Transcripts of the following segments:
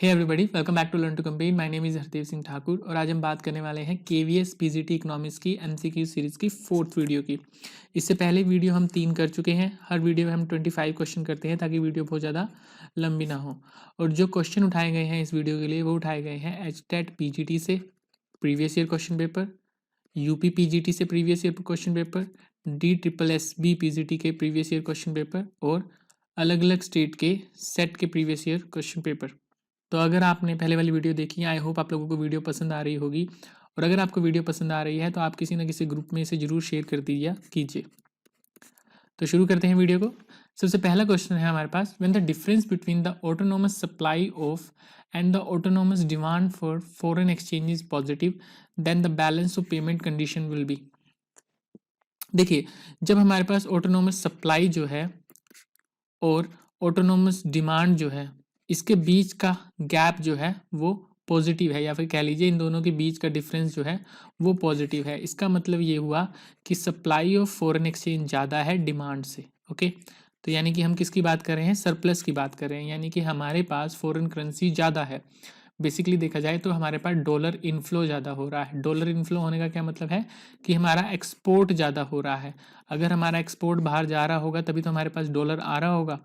Hey everybody, welcome back to learn to campaign. My name is Hardev Singh Thakur और आज हम बात करने वाले हैं केवीएस पीजीटी इकोनॉमिक्स की एमसीक्यू सीरीज़ की फोर्थ वीडियो की। इससे पहले वीडियो हम 3 कर चुके हैं। हर वीडियो में हम 25 क्वेश्चन करते हैं ताकि वीडियो बहुत ज़्यादा लंबी ना हो। और जो क्वेश्चन उठाए गए हैं इस वीडियो के लिए वो उठाए गए हैं एचटेट पीजीटी से previous year question paper, UP PGT से previous year question paper, DSSB PGT के प्रीवियस ईयर क्वेश्चन पेपर और अलग अलग स्टेट के सेट के प्रीवियस ईयर क्वेश्चन पेपर। तो अगर आपने पहले वाली वीडियो देखी है, आई होप आप लोगों को वीडियो पसंद आ रही होगी। और अगर आपको वीडियो पसंद आ रही है तो आप किसी ना किसी ग्रुप में इसे जरूर शेयर कर दीजिए कीजिए। तो शुरू करते हैं वीडियो को। सबसे पहला क्वेश्चन है हमारे पास, when the difference between the autonomous supply of and the autonomous demand for foreign exchange is positive then the balance of payment condition will be. देखिए, जब हमारे पास ऑटोनोमस सप्लाई जो है और ऑटोनोमस डिमांड जो है, इसके बीच का गैप जो है वो पॉजिटिव है, या फिर कह लीजिए इन दोनों के बीच का डिफरेंस जो है वो पॉजिटिव है। इसका मतलब ये हुआ कि सप्लाई ऑफ फॉरेन एक्सचेंज ज़्यादा है डिमांड से। ओके, तो यानी कि हम किसकी बात कर रहे हैं? सरप्लस की बात कर रहे हैं, यानी कि हमारे पास फॉरेन करेंसी ज़्यादा है। बेसिकली देखा जाए तो हमारे पास डॉलर इनफ्लो ज़्यादा हो रहा है। डॉलर इनफ्लो होने का क्या मतलब है कि हमारा एक्सपोर्ट ज़्यादा हो रहा है। अगर हमारा एक्सपोर्ट बाहर जा रहा होगा तभी तो हमारे पास डॉलर आ रहा होगा।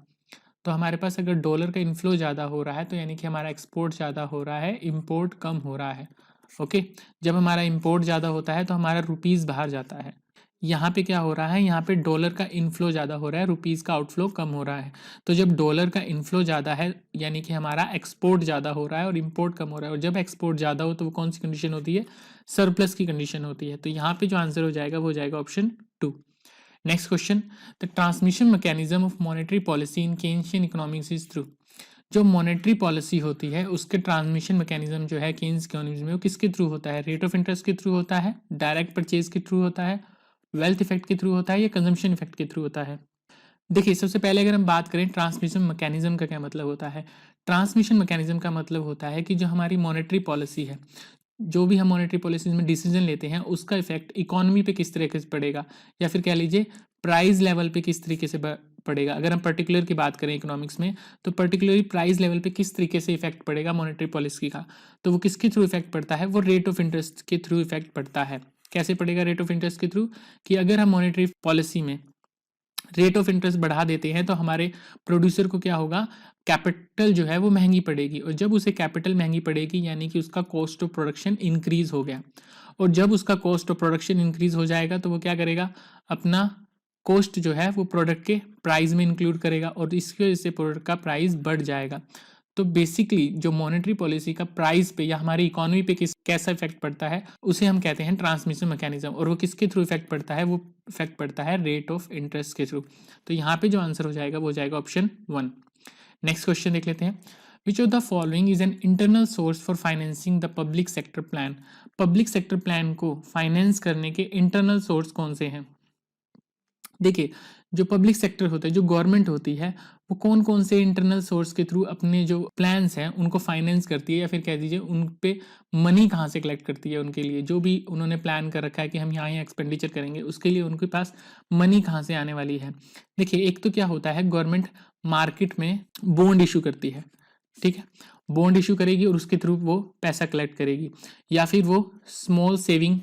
तो हमारे पास अगर डॉलर का इनफ्लो ज़्यादा हो रहा है तो यानी कि हमारा एक्सपोर्ट ज़्यादा हो रहा है, इम्पोर्ट कम हो रहा है। ओके, जब हमारा इम्पोर्ट ज़्यादा होता है तो हमारा रुपीज़ बाहर जाता है। यहाँ पे क्या हो रहा है? यहाँ पे डॉलर का इनफ्लो ज़्यादा हो रहा है, रुपीज़ का आउटफ्लो कम हो रहा है। तो जब डॉलर का इनफ्लो ज़्यादा है यानी कि हमारा एक्सपोर्ट ज़्यादा हो रहा है और इम्पोर्ट कम हो रहा है। और जब एक्सपोर्ट ज़्यादा हो तो वो कौन सी कंडीशन होती है? सरप्लस की कंडीशन होती है। तो यहाँ पे जो आंसर हो जाएगा वो हो जाएगा option 2। Next question, the transmission mechanism of monetary policy in Keynesian economics is through. जो मॉनेटरी पॉलिसी होती है उसके ट्रांसमिशन मैकेनिज्म जो है केन्स इकोनॉमिक्स में, वो किसके थ्रू होता है? रेट ऑफ इंटरेस्ट के थ्रू होता है, डायरेक्ट परचेज के थ्रू होता है, वेल्थ इफेक्ट के थ्रू होता है, या कंजम्पशन इफेक्ट के थ्रू होता है? देखिए, सबसे पहले अगर हम बात करें ट्रांसमिशन मैकेनिज्म का क्या मतलब होता है। ट्रांसमिशन मैकेनिज्म का मतलब होता है कि जो हमारी मॉनेटरी पॉलिसी है, जो भी हम मॉनेटरी पॉलिसीज में डिसीजन लेते हैं उसका इफेक्ट इकोनॉमी पे किस तरीके से पड़ेगा, या फिर कह लीजिए प्राइस लेवल पे किस तरीके से पड़ेगा। अगर हम पर्टिकुलर की बात करें इकोनॉमिक्स में तो पर्टिकुलरली प्राइस लेवल पे किस तरीके से इफेक्ट पड़ेगा मॉनेटरी पॉलिसी का, तो वो किसके थ्रू इफेक्ट पड़ता है? वो रेट ऑफ इंटरेस्ट के थ्रू इफेक्ट पड़ता है। कैसे पड़ेगा रेट ऑफ इंटरेस्ट के थ्रू? कि अगर हम मॉनेटरी पॉलिसी में रेट ऑफ इंटरेस्ट बढ़ा देते हैं तो हमारे प्रोड्यूसर को क्या होगा? कैपिटल जो है वो महंगी पड़ेगी, और जब उसे कैपिटल महंगी पड़ेगी यानी कि उसका कॉस्ट ऑफ प्रोडक्शन इंक्रीज हो गया। और जब उसका कॉस्ट ऑफ प्रोडक्शन इंक्रीज हो जाएगा तो वो क्या करेगा? अपना कॉस्ट जो है वो प्रोडक्ट के प्राइस में इंक्लूड करेगा और इसकी वजह से प्रोडक्ट का प्राइस बढ़ जाएगा। तो बेसिकली जो मॉनेटरी पॉलिसी का प्राइस पे या हमारी इकोनॉमी पे कैसा इफेक्ट पड़ता है उसे हम कहते हैं ट्रांसमिशन मैकेनिज्म। और वो किसके थ्रू इफेक्ट पड़ता है? वो इफेक्ट पड़ता है रेट ऑफ इंटरेस्ट के थ्रू। तो यहाँ पे जो आंसर हो जाएगा वो हो जाएगा ऑप्शन 1। नेक्स्ट क्वेश्चन देख लेते हैं, विच of the following is an internal source for financing the public sector plan. Public sector plan को फाइनेंस करने के इंटरनल सोर्स कौन से हैं? देखिए, जो पब्लिक सेक्टर होता है, जो गवर्नमेंट होती है, वो कौन कौन से इंटरनल सोर्स के थ्रू अपने जो प्लान्स हैं उनको फाइनेंस करती है, या फिर कह दीजिए उन पे मनी कहाँ से कलेक्ट करती है उनके लिए। जो भी उन्होंने प्लान कर रखा है कि हम यहाँ यहाँ एक्सपेंडिचर करेंगे, उसके लिए उनके पास मनी कहाँ से आने वाली है। देखिए, एक तो क्या होता है, गवर्नमेंट मार्केट में बॉन्ड इशू करती है। ठीक है, बॉन्ड इशू करेगी और उसके थ्रू वो पैसा कलेक्ट करेगी, या फिर वो स्मॉल सेविंग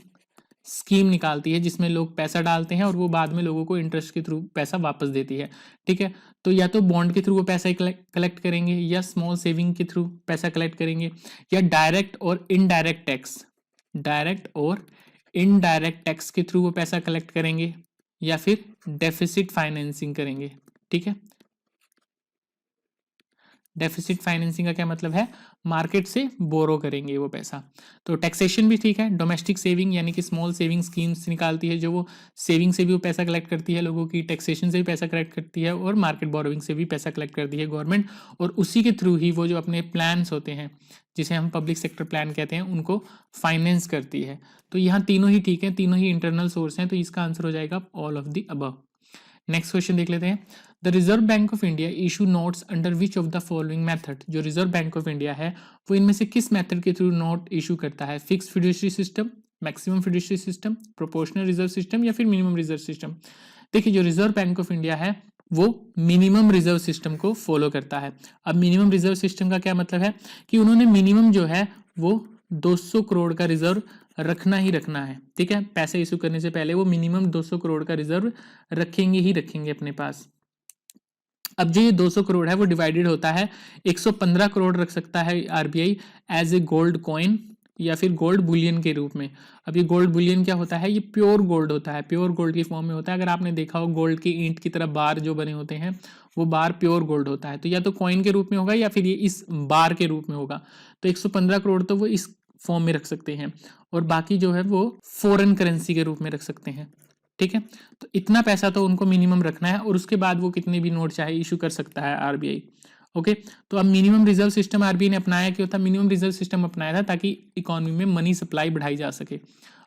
स्कीम निकालती है जिसमें लोग पैसा डालते हैं और वो बाद में लोगों को इंटरेस्ट के थ्रू पैसा वापस देती है। ठीक है, तो या तो बॉन्ड के थ्रू वो पैसा कलेक्ट करेंगे, या स्मॉल सेविंग के थ्रू पैसा कलेक्ट करेंगे, या डायरेक्ट और इनडायरेक्ट टैक्स के थ्रू वो पैसा कलेक्ट करेंगे, या फिर डेफिसिट फाइनेंसिंग करेंगे। ठीक है, डेफिसिट फाइनेंसिंग का क्या मतलब है? मार्केट से बोरो करेंगे वो पैसा। तो टैक्सेशन भी ठीक है, डोमेस्टिक सेविंग यानी कि स्मॉल सेविंग स्कीम्स निकालती है, जो वो सेविंग से भी वो पैसा कलेक्ट करती है लोगों की, टैक्सेशन से भी पैसा कलेक्ट करती है, और मार्केट बोरोइंग से भी पैसा कलेक्ट करती है गवर्नमेंट। और उसी के थ्रू ही वो जो अपने प्लान्स होते हैं जिसे हम पब्लिक सेक्टर प्लान कहते हैं उनको फाइनेंस करती है। तो यहाँ तीनों ही ठीक है, तीनों ही इंटरनल सोर्स हैं, तो इसका आंसर हो जाएगा all of the above. Next question देख लेते हैं, the reserve bank of India issue notes under which of the following method. जो रिजर्व बैंक ऑफ इंडिया है वो इनमें से किस मेथड के थ्रू नोट इशू करता है? Fix fiduciary system, maximum fiduciary system, proportional reserve system, या फिर मिनिमम रिजर्व सिस्टम? देखिए, जो रिजर्व बैंक ऑफ इंडिया है वो मिनिमम रिजर्व सिस्टम को फॉलो करता है। अब मिनिमम रिजर्व सिस्टम का क्या मतलब है कि उन्होंने मिनिमम जो है वो 200 करोड़ का रिजर्व रखना ही रखना है, ठीक है। पैसे इशू करने से पहले वो मिनिमम 200 करोड़ का रिजर्व रखेंगे ही रखेंगे अपने पास। अब जो ये 200 करोड़ है वो डिवाइडेड होता है, 115 करोड़ रख सकता है RBI as a gold coin या फिर गोल्ड बुलियन के रूप में। अब ये गोल्ड बुलियन क्या होता है, ये प्योर गोल्ड होता है, प्योर गोल्ड की फॉर्म में होता है। अगर आपने देखा हो गोल्ड की ईंट की तरह बार जो बने होते हैं वो बार प्योर गोल्ड होता है, तो या तो कॉइन के रूप में होगा या फिर ये इस बार के रूप में होगा। तो 115 करोड़ तो वो इस फॉर्म में रख सकते हैं और बाकी जो है वो फॉरेन करेंसी के रूप में रख सकते हैं, ठीक है। तो इतना पैसा तो उनको मिनिमम रखना है और उसके बाद वो कितने भी नोट चाहे इशू कर सकता है आरबीआई। ओके, तो अब मिनिमम रिजर्व सिस्टम आरबीआई ने अपनाया, क्या होता है, मिनिमम रिजर्व सिस्टम अपनाया था ताकि इकोनॉमी में मनी सप्लाई बढ़ाई जा सके।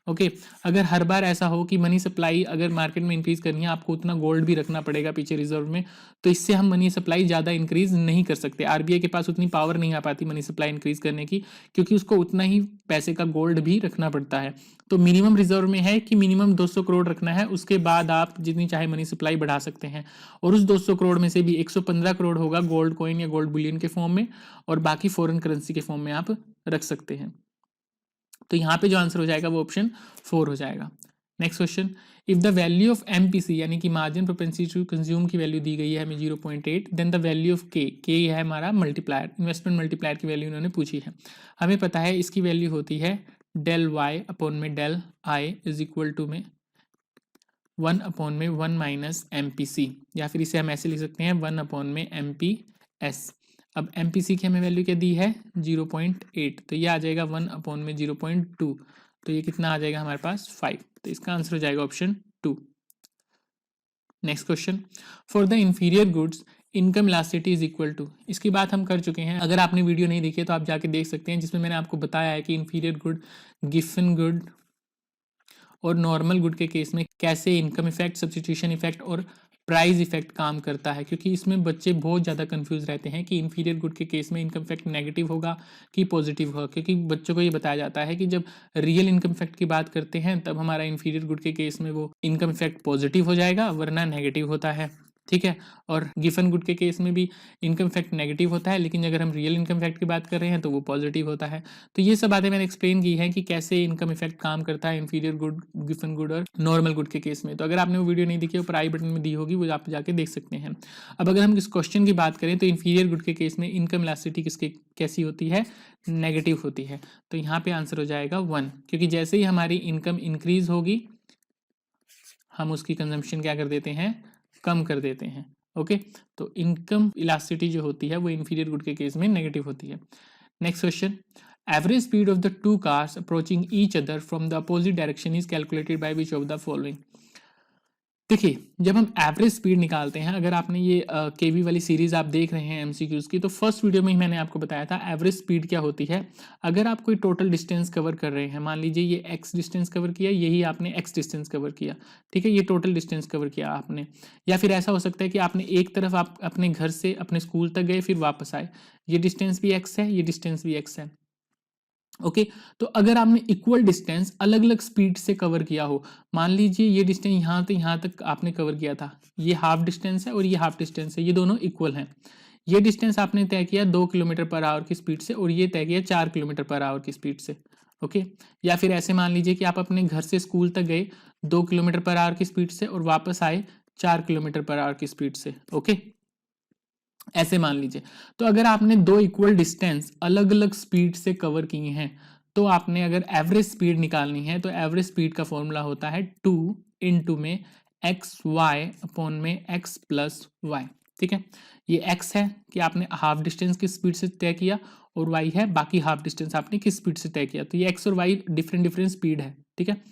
ओके, अगर हर बार ऐसा हो कि मनी सप्लाई अगर मार्केट में इंक्रीज करनी है, आपको उतना गोल्ड भी रखना पड़ेगा पीछे रिजर्व में, तो इससे हम मनी सप्लाई ज़्यादा इंक्रीज नहीं कर सकते। आरबीआई के पास उतनी पावर नहीं आ पाती मनी सप्लाई इंक्रीज करने की, क्योंकि उसको उतना ही पैसे का गोल्ड भी रखना पड़ता है। तो मिनिमम रिजर्व में है कि मिनिमम 200 करोड़ रखना है, उसके बाद आप जितनी चाहे मनी सप्लाई बढ़ा सकते हैं। और उस 200 करोड़ में से भी 115 करोड़ होगा गोल्ड कॉइन या गोल्ड बुलियन के फॉर्म में, और बाकी फॉरेन करेंसी के फॉर्म में आप रख सकते हैं। तो यहाँ पे जो आंसर हो जाएगा वो ऑप्शन 4 हो जाएगा। Next question, if the value of MPC यानी कि मार्जिन प्रोपेंसिटी टू कंज्यूम की वैल्यू दी गई है हमें 0.8, देन द वैल्यू ऑफ के है हमारा मल्टीप्लायर, इन्वेस्टमेंट मल्टीप्लायर की वैल्यू उन्होंने पूछी है। हमें पता है इसकी वैल्यू होती है डेल वाई अपॉन में del I is equal to में 1 अपॉन में 1 माइनस एम पी सी, या फिर इसे हम ऐसे लिख सकते हैं 1 अपॉन में एम पी एस। अब एम पी सी की हमें वैल्यू क्या दी है 0.8, तो ये आ जाएगा 1 अपॉन में 0.2, तो ये कितना आ जाएगा हमारे पास 5। तो इसका आंसर हो जाएगा option 2। Next question, for the inferior goods income elasticity is equal to, इसकी बात हम कर चुके हैं। अगर आपने वीडियो नहीं देखी है तो आप जाके देख सकते हैं, जिसमें मैंने आपको बताया है कि इंफीरियर गुड, गिवन गुड और नॉर्मल गुड के केस में कैसे इनकम इफेक्ट, सब्स्टिट्यूशन इफेक्ट और प्राइस इफेक्ट काम करता है। क्योंकि इसमें बच्चे बहुत ज़्यादा कंफ्यूज रहते हैं कि इन्फीरियर गुड के केस में इनकम इफेक्ट नेगेटिव होगा कि पॉजिटिव होगा, क्योंकि बच्चों को ये बताया जाता है कि जब रियल इनकम इफेक्ट की बात करते हैं तब हमारा इन्फीरियर गुड के केस में वो इनकम इफेक्ट पॉजिटिव हो जाएगा, वरना नेगेटिव होता है, ठीक है। और गिवन गुड के केस में भी इनकम इफेक्ट नेगेटिव होता है, लेकिन अगर हम रियल इनकम इफेक्ट की बात कर रहे हैं तो वो पॉजिटिव होता है। तो ये सब बातें मैंने एक्सप्लेन की है कि कैसे इनकम इफेक्ट काम करता है इन्फीरियर गुड, गिवन गुड और नॉर्मल गुड के केस में। तो अगर आपने वो वीडियो नहीं देखी, ऊपर आई बटन में दी होगी, वो आप जाके देख सकते हैं। अब अगर हम इस क्वेश्चन की बात करें तो इन्फीरियर गुड के केस में इनकम इलास्टिसिटी किसके कैसी होती है, नेगेटिव होती है। तो यहाँ पे आंसर हो जाएगा 1, क्योंकि जैसे ही हमारी इनकम इंक्रीज होगी हम उसकी कंजम्पशन क्या कर देते हैं, कम कर देते हैं। ओके, तो इनकम इलास्टिसिटी जो होती है वो इन्फीरियर गुड के केस में नेगेटिव होती है। Next question, average speed of the two cars approaching each other from the opposite direction is calculated by which of the following. देखिए, जब हम एवरेज स्पीड निकालते हैं, अगर आपने ये केवी वाली सीरीज आप देख रहे हैं एमसीक्यूज की, तो फर्स्ट वीडियो में ही मैंने आपको बताया था एवरेज स्पीड क्या होती है। अगर आप कोई टोटल डिस्टेंस कवर कर रहे हैं, मान लीजिए ये एक्स डिस्टेंस कवर किया, यही आपने एक्स डिस्टेंस कवर किया, ठीक है, ये टोटल डिस्टेंस कवर किया आपने। या फिर ऐसा हो सकता है कि आपने एक तरफ आप अपने घर से अपने स्कूल तक गए फिर वापस आए, ये डिस्टेंस भी एक्स है, ये डिस्टेंस भी एक्स है। ओके, तो अगर आपने इक्वल डिस्टेंस अलग अलग स्पीड से कवर किया हो, मान लीजिए ये डिस्टेंस यहाँ से यहाँ तक आपने कवर किया था, ये हाफ डिस्टेंस है और ये हाफ डिस्टेंस है, ये दोनों इक्वल हैं। ये डिस्टेंस आपने तय किया 2 किलोमीटर पर आवर की स्पीड से और ये तय किया 4 किलोमीटर पर आवर की स्पीड से। ओके, या फिर ऐसे मान लीजिए कि आप अपने घर से स्कूल तक गए 2 किलोमीटर पर आवर की स्पीड से और वापस आए 4 किलोमीटर पर आवर की स्पीड से। ओके, ऐसे मान लीजिए। तो अगर आपने दो इक्वल डिस्टेंस अलग अलग स्पीड से कवर किए हैं, तो आपने अगर एवरेज स्पीड निकालनी है तो एवरेज स्पीड का फॉर्मूला होता है 2 इंटू में एक्स वाई अपॉन में एक्स प्लस वाई, ठीक है। ये एक्स है कि आपने हाफ डिस्टेंस किस स्पीड से तय किया और वाई है बाकी हाफ डिस्टेंस आपने किस स्पीड से तय किया। तो ये एक्स और वाई डिफरेंट डिफरेंट स्पीड है, ठीक है।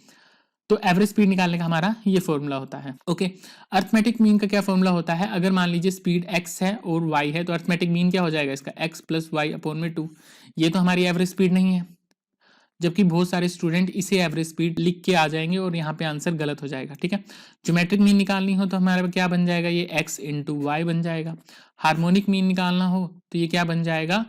तो एवरेज स्पीड निकालने का हमारा ये फॉर्मूला होता है। ओके, अर्थमेटिक मीन का क्या फॉर्मूला होता है, अगर मान लीजिए स्पीड एक्स है और वाई है तो अर्थमेटिक मीन क्या हो जाएगा इसका, एक्स प्लस वाई अपॉन में 2। ये तो हमारी एवरेज स्पीड नहीं है, जबकि बहुत सारे स्टूडेंट इसे एवरेज स्पीड लिख के आ जाएंगे और यहाँ पे आंसर गलत हो जाएगा, ठीक है। ज्योमेट्रिक मीन निकालनी हो तो हमारा क्या बन जाएगा, ये एक्स इंटू वाई बन जाएगा। हार्मोनिक मीन निकालना हो तो ये क्या बन जाएगा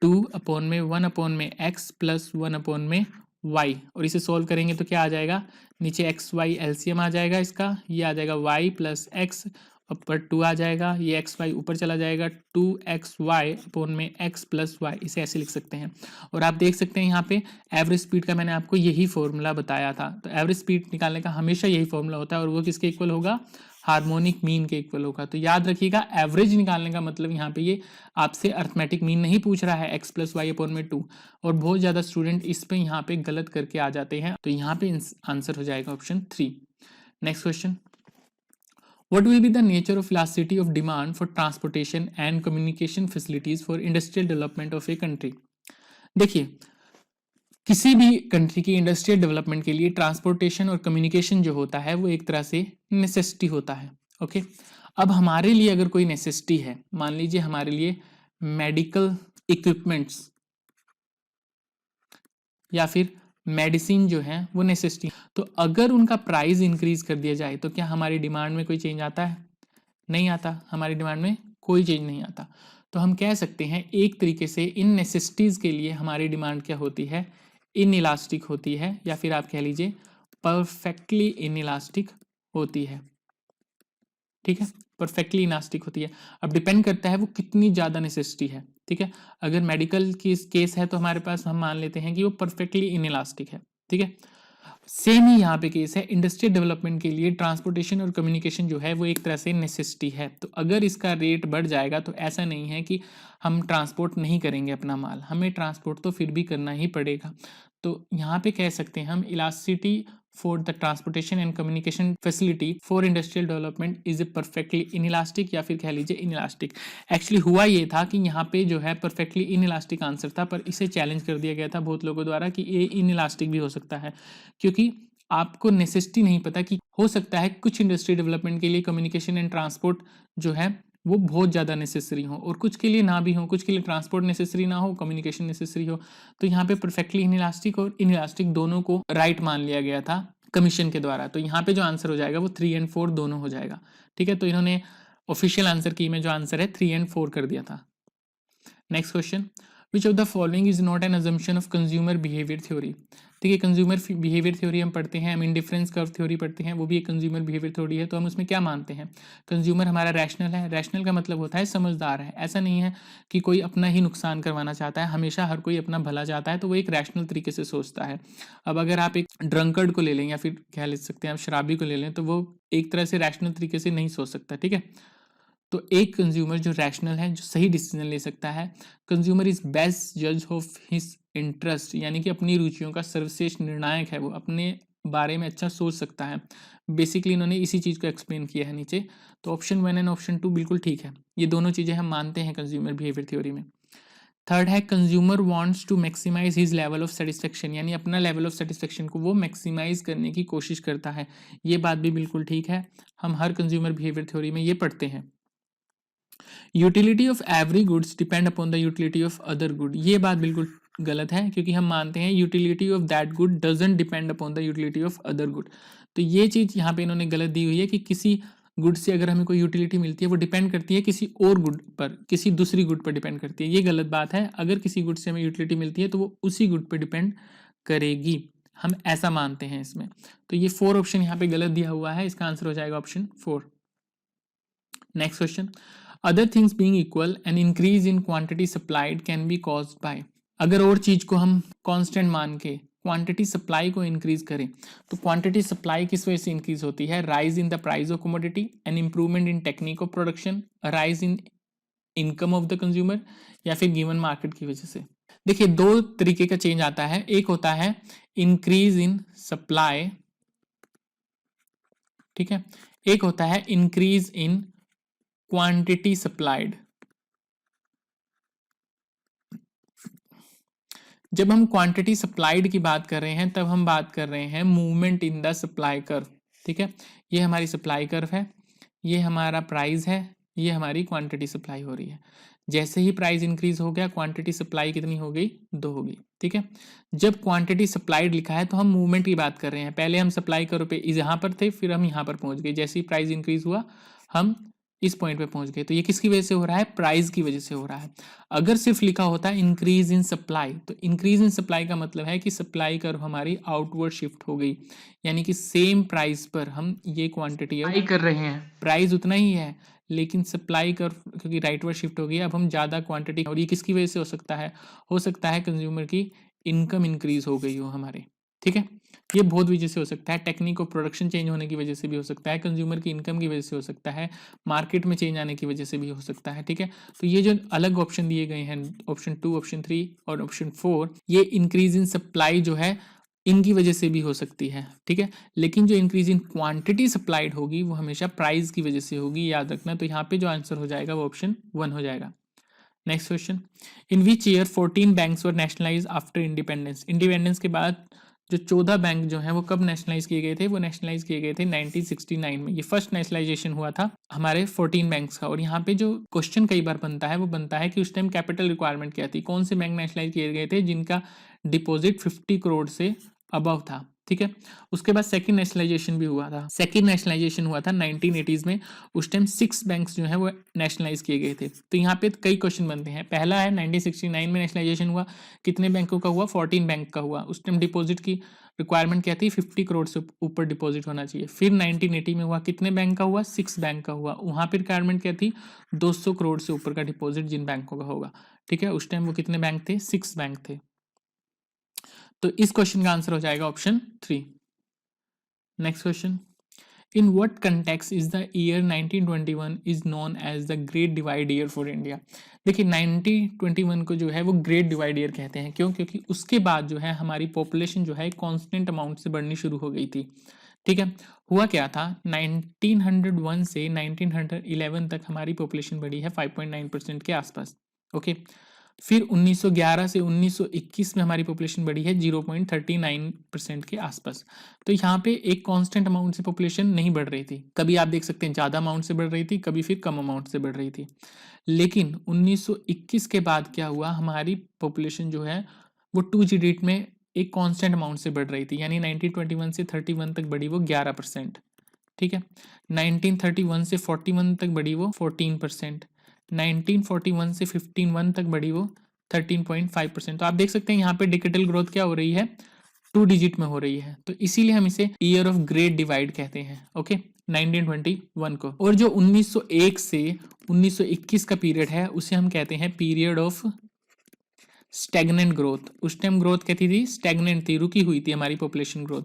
2 अपॉन में 1 अपॉन में एक्स प्लस 1 अपॉन में वाई, और इसे सोल्व करेंगे तो क्या आ जाएगा, नीचे एक्स वाई एलसीएम आ जाएगा इसका, ये आ जाएगा वाई प्लस एक्स ऊपर 2 आ जाएगा, ये एक्स वाई ऊपर चला जाएगा, 2xy अपॉन में x प्लस वाई, इसे ऐसे लिख सकते हैं। और आप देख सकते हैं यहाँ पे एवरेज स्पीड का मैंने आपको यही फॉर्मूला बताया था। तो एवरेज स्पीड निकालने का हमेशा यही फॉर्मूला होता है और वो किसके इक्वल होगा, हार्मोनिक मीन के इक्वल होगा। तो याद रखिएगा एवरेज निकालने का मतलब यहाँ पे ये आपसे अर्थमेटिक मीन नहीं पूछ रहा है, x प्लस वाई अपॉन में 2। और बहुत ज़्यादा स्टूडेंट इस पे यहाँ पे गलत करके आ जाते हैं, तो यहाँ पे आंसर हो जाएगा option 3। Next question, What will be the nature of elasticity of demand for transportation and communication facilities for industrial development of a country? देखिए, किसी भी कंट्री की इंडस्ट्रियल डेवलपमेंट के लिए ट्रांसपोर्टेशन और कम्युनिकेशन जो होता है वो एक तरह से नेसेसिटी होता है। ओके, अब हमारे लिए अगर कोई नेसेसिटी है, मान लीजिए हमारे लिए मेडिकल इक्विपमेंट्स या फिर मेडिसिन जो है वो नेसेसिटी, तो अगर उनका प्राइस इंक्रीज कर दिया जाए तो क्या हमारी डिमांड में कोई चेंज आता है? नहीं आता, हमारी डिमांड में कोई चेंज नहीं आता। तो हम कह सकते हैं एक तरीके से इन नेसेसिटीज के लिए हमारी डिमांड क्या होती है, इनइलास्टिक होती है, या फिर आप कह लीजिए परफेक्टली इनइलास्टिक होती है। ठीक है, परफेक्टली इलास्टिक होती है। अब डिपेंड करता है वो कितनी ज़्यादा नेसेसिटी है। ठीक है, अगर मेडिकल की केस है तो हमारे पास हम मान लेते हैं कि वो परफेक्टली इनइलास्टिक है। ठीक है, सेम ही यहाँ पे केस है, इंडस्ट्रियल डेवलपमेंट के लिए ट्रांसपोर्टेशन और कम्युनिकेशन जो है वो एक तरह से नेसेसिटी है। तो अगर इसका रेट बढ़ जाएगा तो ऐसा नहीं है कि हम ट्रांसपोर्ट नहीं करेंगे अपना माल, हमें ट्रांसपोर्ट तो फिर भी करना ही पड़ेगा। तो यहाँ पे कह सकते हैं हम elasticity for the transportation and communication facility for industrial development is a perfectly inelastic, या फिर कह लीजिए इनइलास्टिक। एक्चुअली हुआ ये था कि यहाँ पे जो है परफेक्टली इनइलास्टिक आंसर था, पर इसे चैलेंज कर दिया गया था बहुत लोगों द्वारा कि ये इनइलास्टिक भी हो सकता है, क्योंकि आपको नेसेसिटी नहीं पता कि हो सकता है कुछ इंडस्ट्री डेवलपमेंट के लिए कम्युनिकेशन एंड ट्रांसपोर्ट जो है वो बहुत ज़्यादा नेसेसरी हो और कुछ के लिए ना भी हो, कुछ के लिए ट्रांसपोर्ट नेसेसरी ना हो, कम्युनिकेशन नेसेसरी हो। तो यहाँ पे परफेक्टली इनइलास्टिक और इनइलास्टिक दोनों को राइट मान लिया गया था कमीशन के द्वारा। तो यहाँ पे जो आंसर हो जाएगा वो 3 और 4 दोनों हो जाएगा। ठीक है, तो इन्होंने ऑफिशियल आंसर की में जो आंसर है 3 और 4 कर दिया था। Next question, which of the following is not an assumption of consumer behaviour theory. ठीक है, कंज्यूमर बिहेवियर थ्योरी हम पढ़ते हैं, हम इंडिफरेंस कर्व थ्योरी पढ़ते हैं, वो भी एक कंज्यूमर बिहेवियर थ्योरी है। तो हम उसमें क्या मानते हैं, कंज्यूमर हमारा रैशनल है। रैशनल का मतलब होता है समझदार है, ऐसा नहीं है कि कोई अपना ही नुकसान करवाना चाहता है, हमेशा हर कोई अपना भला चाहता है, तो वो एक रैशनल तरीके से सोचता है। अब अगर आप एक ड्रंकर्ड को ले लें या फिर क्या ले सकते हैं आप शराबी को ले लें, तो वो एक तरह से रैशनल तरीके से नहीं सोच सकता। ठीक है, तो एक कंज्यूमर जो रैशनल है, जो सही डिसीजन ले सकता है, कंज्यूमर इज बेस्ट जज ऑफ हिज इंटरेस्ट, यानी कि अपनी रुचियों का सर्वश्रेष्ठ निर्णायक है, वो अपने बारे में अच्छा सोच सकता है। बेसिकली इन्होंने इसी चीज़ को एक्सप्लेन किया है नीचे। तो ऑप्शन 1 एंड ऑप्शन 2 बिल्कुल ठीक है, ये दोनों चीज़ें हम मानते हैं कंज्यूमर बिहेवियर थ्योरी में। थर्ड है, consumer wants to maximise his level of satisfaction, यानी अपना लेवल ऑफ सेटिस्फेक्शन को वो मैक्सिमाइज करने की कोशिश करता है। ये बात भी बिल्कुल ठीक है, हम हर कंज्यूमर बिहेवियर थ्योरी में ये पढ़ते हैं। Utility of every goods depend upon the utility of other good, ये बात बिल्कुल गलत है, क्योंकि हम मानते हैं utility of that good doesn't depend upon the utility of other good. तो ये चीज़ यहाँ पे इन्होंने गलत दी हुई है कि किसी गुड से अगर हमें कोई यूटिलिटी मिलती है वो डिपेंड करती है किसी और गुड पर, किसी दूसरी गुड पर डिपेंड करती है। ये गलत बात है, अगर किसी गुड से हमें यूटिलिटी मिलती है तो वो उसी गुड पर डिपेंड करेगी, हम ऐसा मानते हैं इसमें। तो ये 4 ऑप्शन यहाँ पे गलत दिया हुआ है, इसका आंसर हो जाएगा option 4। Next question, other things being equal an increase in quantity supplied can be caused by. अगर और चीज को हम कांस्टेंट मान के क्वांटिटी सप्लाई को इंक्रीज करें, तो क्वांटिटी सप्लाई किस वजह से इंक्रीज होती है, rise in the price of commodity, an improvement in technique of production, rise in income of the consumer, या फिर गिवन मार्केट की वजह से। देखिए 2 तरीके का चेंज आता है, एक होता है इंक्रीज इन सप्लाई, ठीक है, एक होता है इंक्रीज इन क्वांटिटी सप्लाइड। जब हम क्वांटिटी सप्लाइड की बात कर रहे हैं तब हम बात कर रहे हैं movement in the supply curve. ठीक है, ये हमारी सप्लाई कर्व है, ये हमारा प्राइस है, ये हमारी क्वांटिटी सप्लाई हो रही है। जैसे ही प्राइस इंक्रीज हो गया, क्वांटिटी सप्लाई कितनी हो गई, 2 हो गई। ठीक है, जब क्वांटिटी सप्लाइड लिखा है तो हम मूवमेंट की बात कर रहे हैं। पहले हम सप्लाई कर्व पे यहाँ पर थे, फिर हम यहाँ पर पहुंच गए। जैसे ही प्राइस इंक्रीज हुआ हम इस पॉइंट पे पहुंच गए। तो ये किसकी वजह से हो रहा है? प्राइस की वजह से हो रहा है। अगर सिर्फ लिखा होता है इंक्रीज इन सप्लाई, तो इंक्रीज इन सप्लाई का मतलब है कि सप्लाई कर्व हमारी आउटवर्ड शिफ्ट हो गई, यानी कि सेम प्राइस पर हम ये क्वांटिटी बाई कर रहे हैं, प्राइस उतना ही है लेकिन सप्लाई कर्व क्योंकि राइटवर्ड शिफ्ट हो गई, अब हम ज़्यादा क्वांटिटी। और ये किसकी वजह से हो सकता है? हो सकता है कंज्यूमर की इनकम इंक्रीज हो गई हो हमारे, ठीक है। ये बहुत वजह से हो सकता है, टेक्निक ऑफ प्रोडक्शन चेंज होने की वजह से भी हो सकता है, कंज्यूमर की इनकम की वजह से हो सकता है, मार्केट में चेंज आने की वजह से भी हो सकता है, ठीक है। तो ये जो अलग ऑप्शन दिए गए हैं, ऑप्शन 2, ऑप्शन 3 और ऑप्शन 4, ये इंक्रीज इन सप्लाई जो है इनकी वजह से भी हो सकती है, ठीक है। लेकिन जो इंक्रीज इन क्वांटिटी सप्लाइड होगी वो हमेशा प्राइस की वजह से होगी, याद रखना। तो यहाँ पे जो आंसर हो जाएगा वो ऑप्शन 1 हो जाएगा। Next question, in which year 14 banks were nationalise after independence? Independence के बाद जो 14 बैंक जो हैं वो कब नेशनलाइज किए गए थे? वो नेशनलाइज किए गए थे 1969 में। ये फर्स्ट नेशनलाइजेशन हुआ था हमारे 14 बैंक्स का। और यहाँ पे जो क्वेश्चन कई बार बनता है वो बनता है कि उस टाइम कैपिटल रिक्वायरमेंट क्या थी, कौन से बैंक नेशनलाइज किए गए थे जिनका डिपॉजिट 50 करोड़ से अबव था, ठीक है। उसके बाद सेकंड नेशनलाइजेशन भी हुआ था। सेकंड नेशनलाइजेशन हुआ था 1980s में। उस टाइम 6 बैंक्स जो है वो नेशनलाइज किए गए थे। तो यहाँ पे कई क्वेश्चन बनते हैं। पहला है 1969 में नेशनलाइजेशन हुआ, कितने बैंकों का हुआ? 14 बैंक का हुआ। उस टाइम डिपॉजिट की रिक्वायरमेंट क्या थी? 50 करोड़ से ऊपर डिपॉजिट होना चाहिए। फिर 1980 में हुआ, कितने बैंक का हुआ? 6 बैंक का हुआ। वहाँ पर रिक्वायरमेंट क्या थी? 200 करोड़ से ऊपर का डिपॉजिट जिन बैंकों का होगा, ठीक है। उस टाइम वो कितने बैंक थे? 6 बैंक थे। तो इस क्वेश्चन का आंसर हो जाएगा option 3। Next question, in what context is the year 1921 is known as the great divide year for India? देखिए 1921 को जो है वो ग्रेट डिवाइड ईयर कहते हैं। क्यों? क्योंकि उसके बाद जो है हमारी पॉपुलेशन जो है कांस्टेंट अमाउंट से बढ़नी शुरू हो गई थी, ठीक है। हुआ क्या था, 1901 से 1911 तक हमारी पॉपुलेशन बढ़ी है 5.9% के आसपास, ओके। फिर 1911 से 1921 में हमारी पॉपुलेशन बढ़ी है 0.39% के आसपास। तो यहाँ पे एक कांस्टेंट अमाउंट से पॉपुलेशन नहीं बढ़ रही थी। कभी आप देख सकते हैं ज़्यादा अमाउंट से बढ़ रही थी, कभी फिर कम अमाउंट से बढ़ रही थी। लेकिन 1921 के बाद क्या हुआ, हमारी पॉपुलेशन जो है वो 2 डिजिट में एक कांस्टेंट अमाउंट से बढ़ रही थी, यानी 1921 से 31 तक बढ़ी वो 11%, ठीक है। 1931 से 41 तक बढ़ी वो 14%, 1941 से 15 तक बढ़ी वो 13.5%। तो आप देख सकते हैं यहाँ पे डिजिटल ग्रोथ क्या हो रही है? 2 डिजिट में हो रही है। तो इसीलिए हम इसे ईयर ऑफ ग्रेट डिवाइड कहते हैं, ओके, 1921 को। और जो 1901 से 1921 का पीरियड है उसे हम कहते हैं पीरियड ऑफ स्टैग्नेंट ग्रोथ। उस टाइम ग्रोथ कैसी थी? स्टैग्नेंट थी, रुकी हुई थी हमारी पॉपुलेशन ग्रोथ।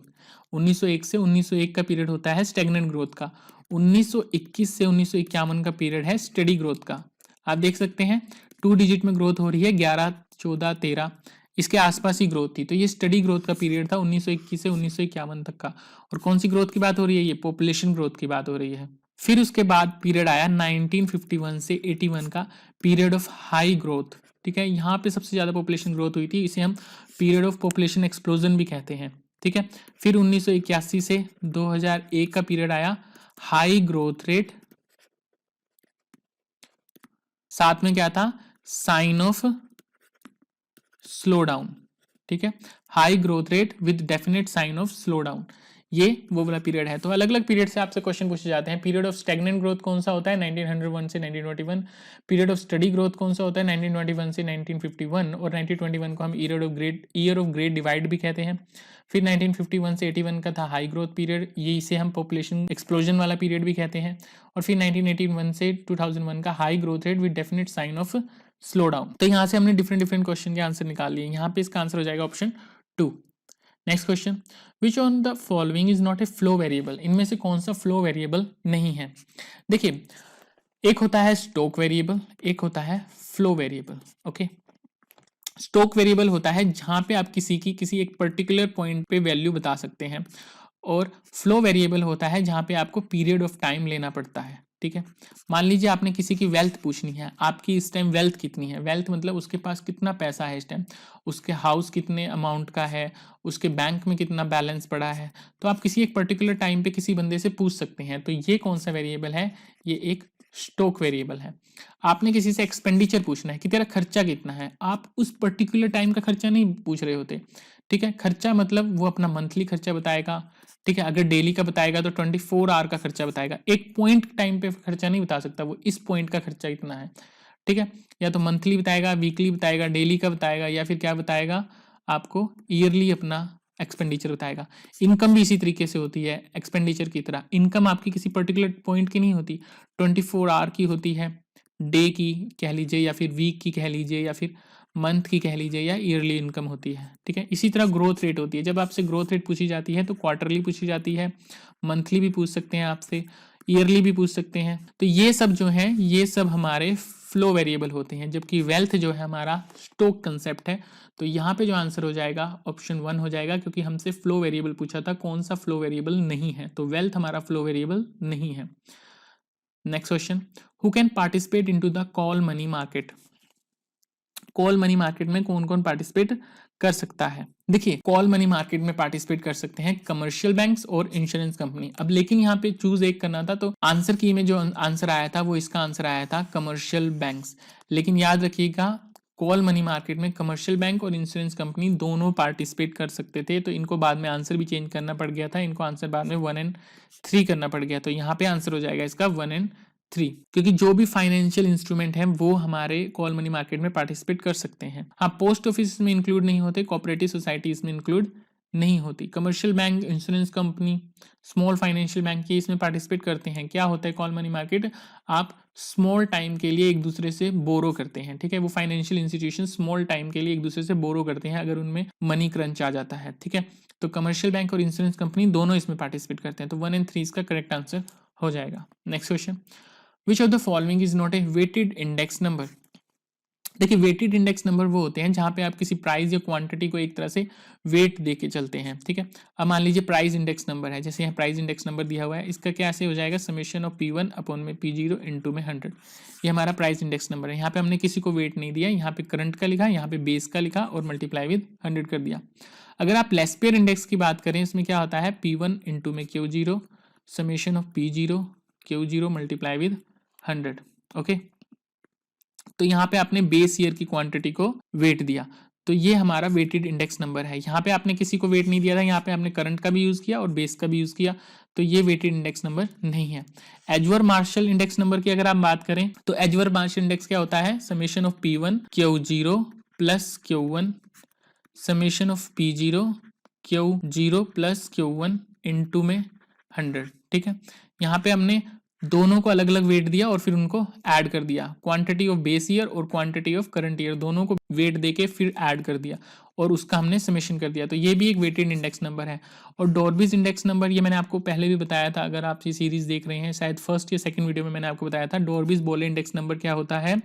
1901 से 1901 का पीरियड होता है स्टैग्नेंट ग्रोथ का। 1921 से 1951 का पीरियड है स्टडी ग्रोथ का। आप देख सकते हैं 2 डिजिट में ग्रोथ हो रही है, 11, 14, 13 इसके आसपास ही ग्रोथ थी। तो ये स्टडी ग्रोथ का पीरियड था 1921 से 1951 तक का। और कौन सी ग्रोथ की बात हो रही है? ये पॉपुलेशन ग्रोथ की बात हो रही है। फिर उसके बाद पीरियड आया 1951 से 81 का, पीरियड ऑफ हाई ग्रोथ, ठीक है। यहाँ पे सबसे ज़्यादा पॉपुलेशन ग्रोथ हुई थी, इसे हम पीरियड ऑफ पॉपुलेशन एक्सप्लोजन भी कहते हैं, ठीक है। फिर 1981 से 2001 का पीरियड आया हाई ग्रोथ रेट, साथ में क्या था? साइन ऑफ स्लो डाउन, ठीक है। High growth rate with definite sign of slow down, ये वो वाला पीरियड है। तो अलग अलग पीरियड से आपसे क्वेश्चन पूछे जाते हैं। पीरियड ऑफ स्टैग्नेंट ग्रोथ कौन सा होता है? 1901 से 1921। पीरियड ऑफ स्टडी ग्रोथ कौन सा होता है? 1921 से 1951। और 1921 को हम ईयर ऑफ ग्रेट डिवाइड भी कहते हैं। फिर 1951 से 81 का था हाई ग्रोथ पीरियड, ये इसे हम पॉपुलेशन एक्सप्लोजन वाला पीरियड भी कहते हैं। और फिर 1981 से 2001 का high growth rate with definite sign of slow down. तो यहाँ से हमने डिफरेंट डिफरेंट क्वेश्चन के आंसर निकाल लिए। यहाँ पे इसका आंसर हो जाएगा option 2। Next question, which on the following is not a flow variable? इनमें से कौन सा फ्लो वेरिएबल नहीं है? देखिए, एक होता है स्टोक वेरिएबल, एक होता है flow variable, okay. Stock variable होता है जहां पे आप किसी एक पर्टिकुलर पॉइंट पे वैल्यू बता सकते हैं। और फ्लो वेरिएबल होता है जहां पे आपको पीरियड ऑफ टाइम लेना पड़ता है, ठीक है। मान लीजिए आपने किसी की वेल्थ पूछनी है, आपकी इस टाइम वेल्थ कितनी है? वेल्थ मतलब उसके पास कितना पैसा है इस टाइम, उसके हाउस कितने अमाउंट का है, उसके बैंक में कितना बैलेंस पड़ा है। तो आप किसी एक पर्टिकुलर टाइम पे किसी बंदे से पूछ सकते हैं। तो ये कौन सा वेरिएबल है? ये एक स्टोक वेरिएबल है। आपने किसी से एक्सपेंडिचर पूछना है कि तेरा खर्चा कितना है, आप उस पर्टिकुलर टाइम का खर्चा नहीं पूछ रहे होते, ठीक है। खर्चा मतलब वो अपना मंथली खर्चा बताएगा, ठीक है। अगर डेली का बताएगा तो 24 आवर का खर्चा बताएगा, एक पॉइंट टाइम पे खर्चा नहीं बता सकता, वो इस पॉइंट का खर्चा इतना है, ठीक है। या तो मंथली बताएगा, वीकली बताएगा, डेली का बताएगा, या फिर क्या बताएगा आपको, ईयरली अपना एक्सपेंडिचर बताएगा। इनकम भी इसी तरीके से होती है एक्सपेंडिचर की तरह। इनकम आपकी किसी पर्टिकुलर पॉइंट की नहीं होती, 24 आवर की होती है, डे की कह लीजिए, या फिर वीक की कह लीजिए, या फिर मंथ की कह लीजिए, या ईयरली इनकम होती है, ठीक है। इसी तरह ग्रोथ रेट होती है। जब आपसे ग्रोथ रेट पूछी जाती है तो क्वार्टरली पूछी जाती है, मंथली भी पूछ सकते हैं आपसे, ईयरली भी पूछ सकते हैं। तो ये सब जो है, ये सब हमारे फ्लो वेरिएबल होते हैं, जबकि वेल्थ जो है हमारा स्टॉक कंसेप्ट है। तो यहाँ पे जो आंसर हो जाएगा ऑप्शन 1 हो जाएगा, क्योंकि हमसे फ्लो वेरिएबल पूछा था, कौन सा फ्लो वेरिएबल नहीं है, तो वेल्थ हमारा फ्लो वेरिएबल नहीं है। Next question, who can participate into the call money market. Call money market में कौन कौन पार्टिसिपेट कर सकता है। देखिए, कॉल मनी मार्केट में पार्टिसिपेट कर सकते हैं कमर्शियल बैंक्स और इंश्योरेंस कंपनी। अब लेकिन यहाँ पे चूज एक करना था, तो आंसर की में जो आंसर आया था वो इसका आंसर आया था कमर्शियल बैंक्स। लेकिन याद रखिएगा, कॉल मनी मार्केट में कमर्शियल बैंक और इंश्योरेंस कंपनी दोनों पार्टिसिपेट कर सकते थे, तो इनको बाद में आंसर भी चेंज करना पड़ गया था, इनको आंसर बाद में 1 and 3 करना पड़ गया। तो यहाँ पे आंसर हो जाएगा इसका 1 and 3, क्योंकि जो भी फाइनेंशियल इंस्ट्रूमेंट है वो हमारे कॉल मनी मार्केट में पार्टिसिपेट कर सकते हैं। हाँ, पोस्ट ऑफिस में इंक्लूड नहीं होते, कोऑपरेटिव सोसाइटी इसमें इंक्लूड नहीं होती। Commercial bank, insurance company, small financial bank ये इसमें पार्टिसिपेट करते हैं। क्या होता है कॉल मनी मार्केट, आप स्मॉल टाइम के लिए एक दूसरे से बोरो करते हैं, ठीक है। वो फाइनेंशियल इंस्टीट्यूशन स्मॉल टाइम के लिए एक दूसरे से बोरो करते हैं अगर उनमें मनी क्रंच आ जाता है, ठीक है। तो कमर्शियल बैंक और इंश्योरेंस कंपनी दोनों इसमें पार्टिसिपेट करते हैं, तो 1 and 3 इसका करेक्ट आंसर हो जाएगा। Next question, which of the following is not a weighted index number. देखिए, वेटेड इंडेक्स नंबर वो होते हैं जहां पे आप किसी प्राइस या क्वांटिटी को एक तरह से वेट दे के चलते हैं, ठीक है। अब मान लीजिए प्राइस इंडेक्स नंबर है, जैसे यहाँ प्राइस इंडेक्स नंबर दिया हुआ है, इसका क्या ऐसे हो जाएगा, समेशन ऑफ P1 अपॉन में P0 इंटू में 100। ये हमारा प्राइस इंडेक्स नंबर है। यहाँ पे हमने किसी को वेट नहीं दिया, यहाँ पे करंट का लिखा, यहाँ पे बेस का लिखा और मल्टीप्लाई विद 100 कर दिया। अगर आप लेस्पेयर इंडेक्स की बात करें, इसमें क्या होता है, P1 इंटू में Q0 summation of P0 Q0 multiply with 100, okay. तो यहाँ पे आपने बेस ईयर की क्वांटिटी को वेट दिया, तो ये हमारा वेटेड इंडेक्स नंबर है। यहाँ पे आपने किसी को वेट नहीं दिया था, यहाँ पे आपने करंट का भी यूज किया और बेस का भी यूज किया, तो ये वेटेड इंडेक्स नंबर नहीं है। एजवर मार्शल इंडेक्स नंबर की अगर आप बात करें, तो एजवर मार्शल इंडेक्स क्या होता है, summation of P1 Q0 plus Q1 summation of P0 Q0 plus Q1 into में 100, ठीक है। यहाँ पे हमने दोनों को अलग अलग वेट दिया और फिर उनको ऐड कर दिया, क्वांटिटी ऑफ बेस ईयर और क्वांटिटी ऑफ करंट ईयर दोनों को वेट देके फिर ऐड कर दिया और उसका हमने समेशन कर दिया, तो ये भी एक वेटेड इंडेक्स नंबर है। और डॉर्बीज इंडेक्स नंबर, ये मैंने आपको पहले भी बताया था, अगर आप ये सीरीज देख रहे हैं, शायद फर्स्ट या सेकंड वीडियो में मैंने आपको बताया था। डॉर्बीज बोले इंडेक्स नंबर क्या होता है,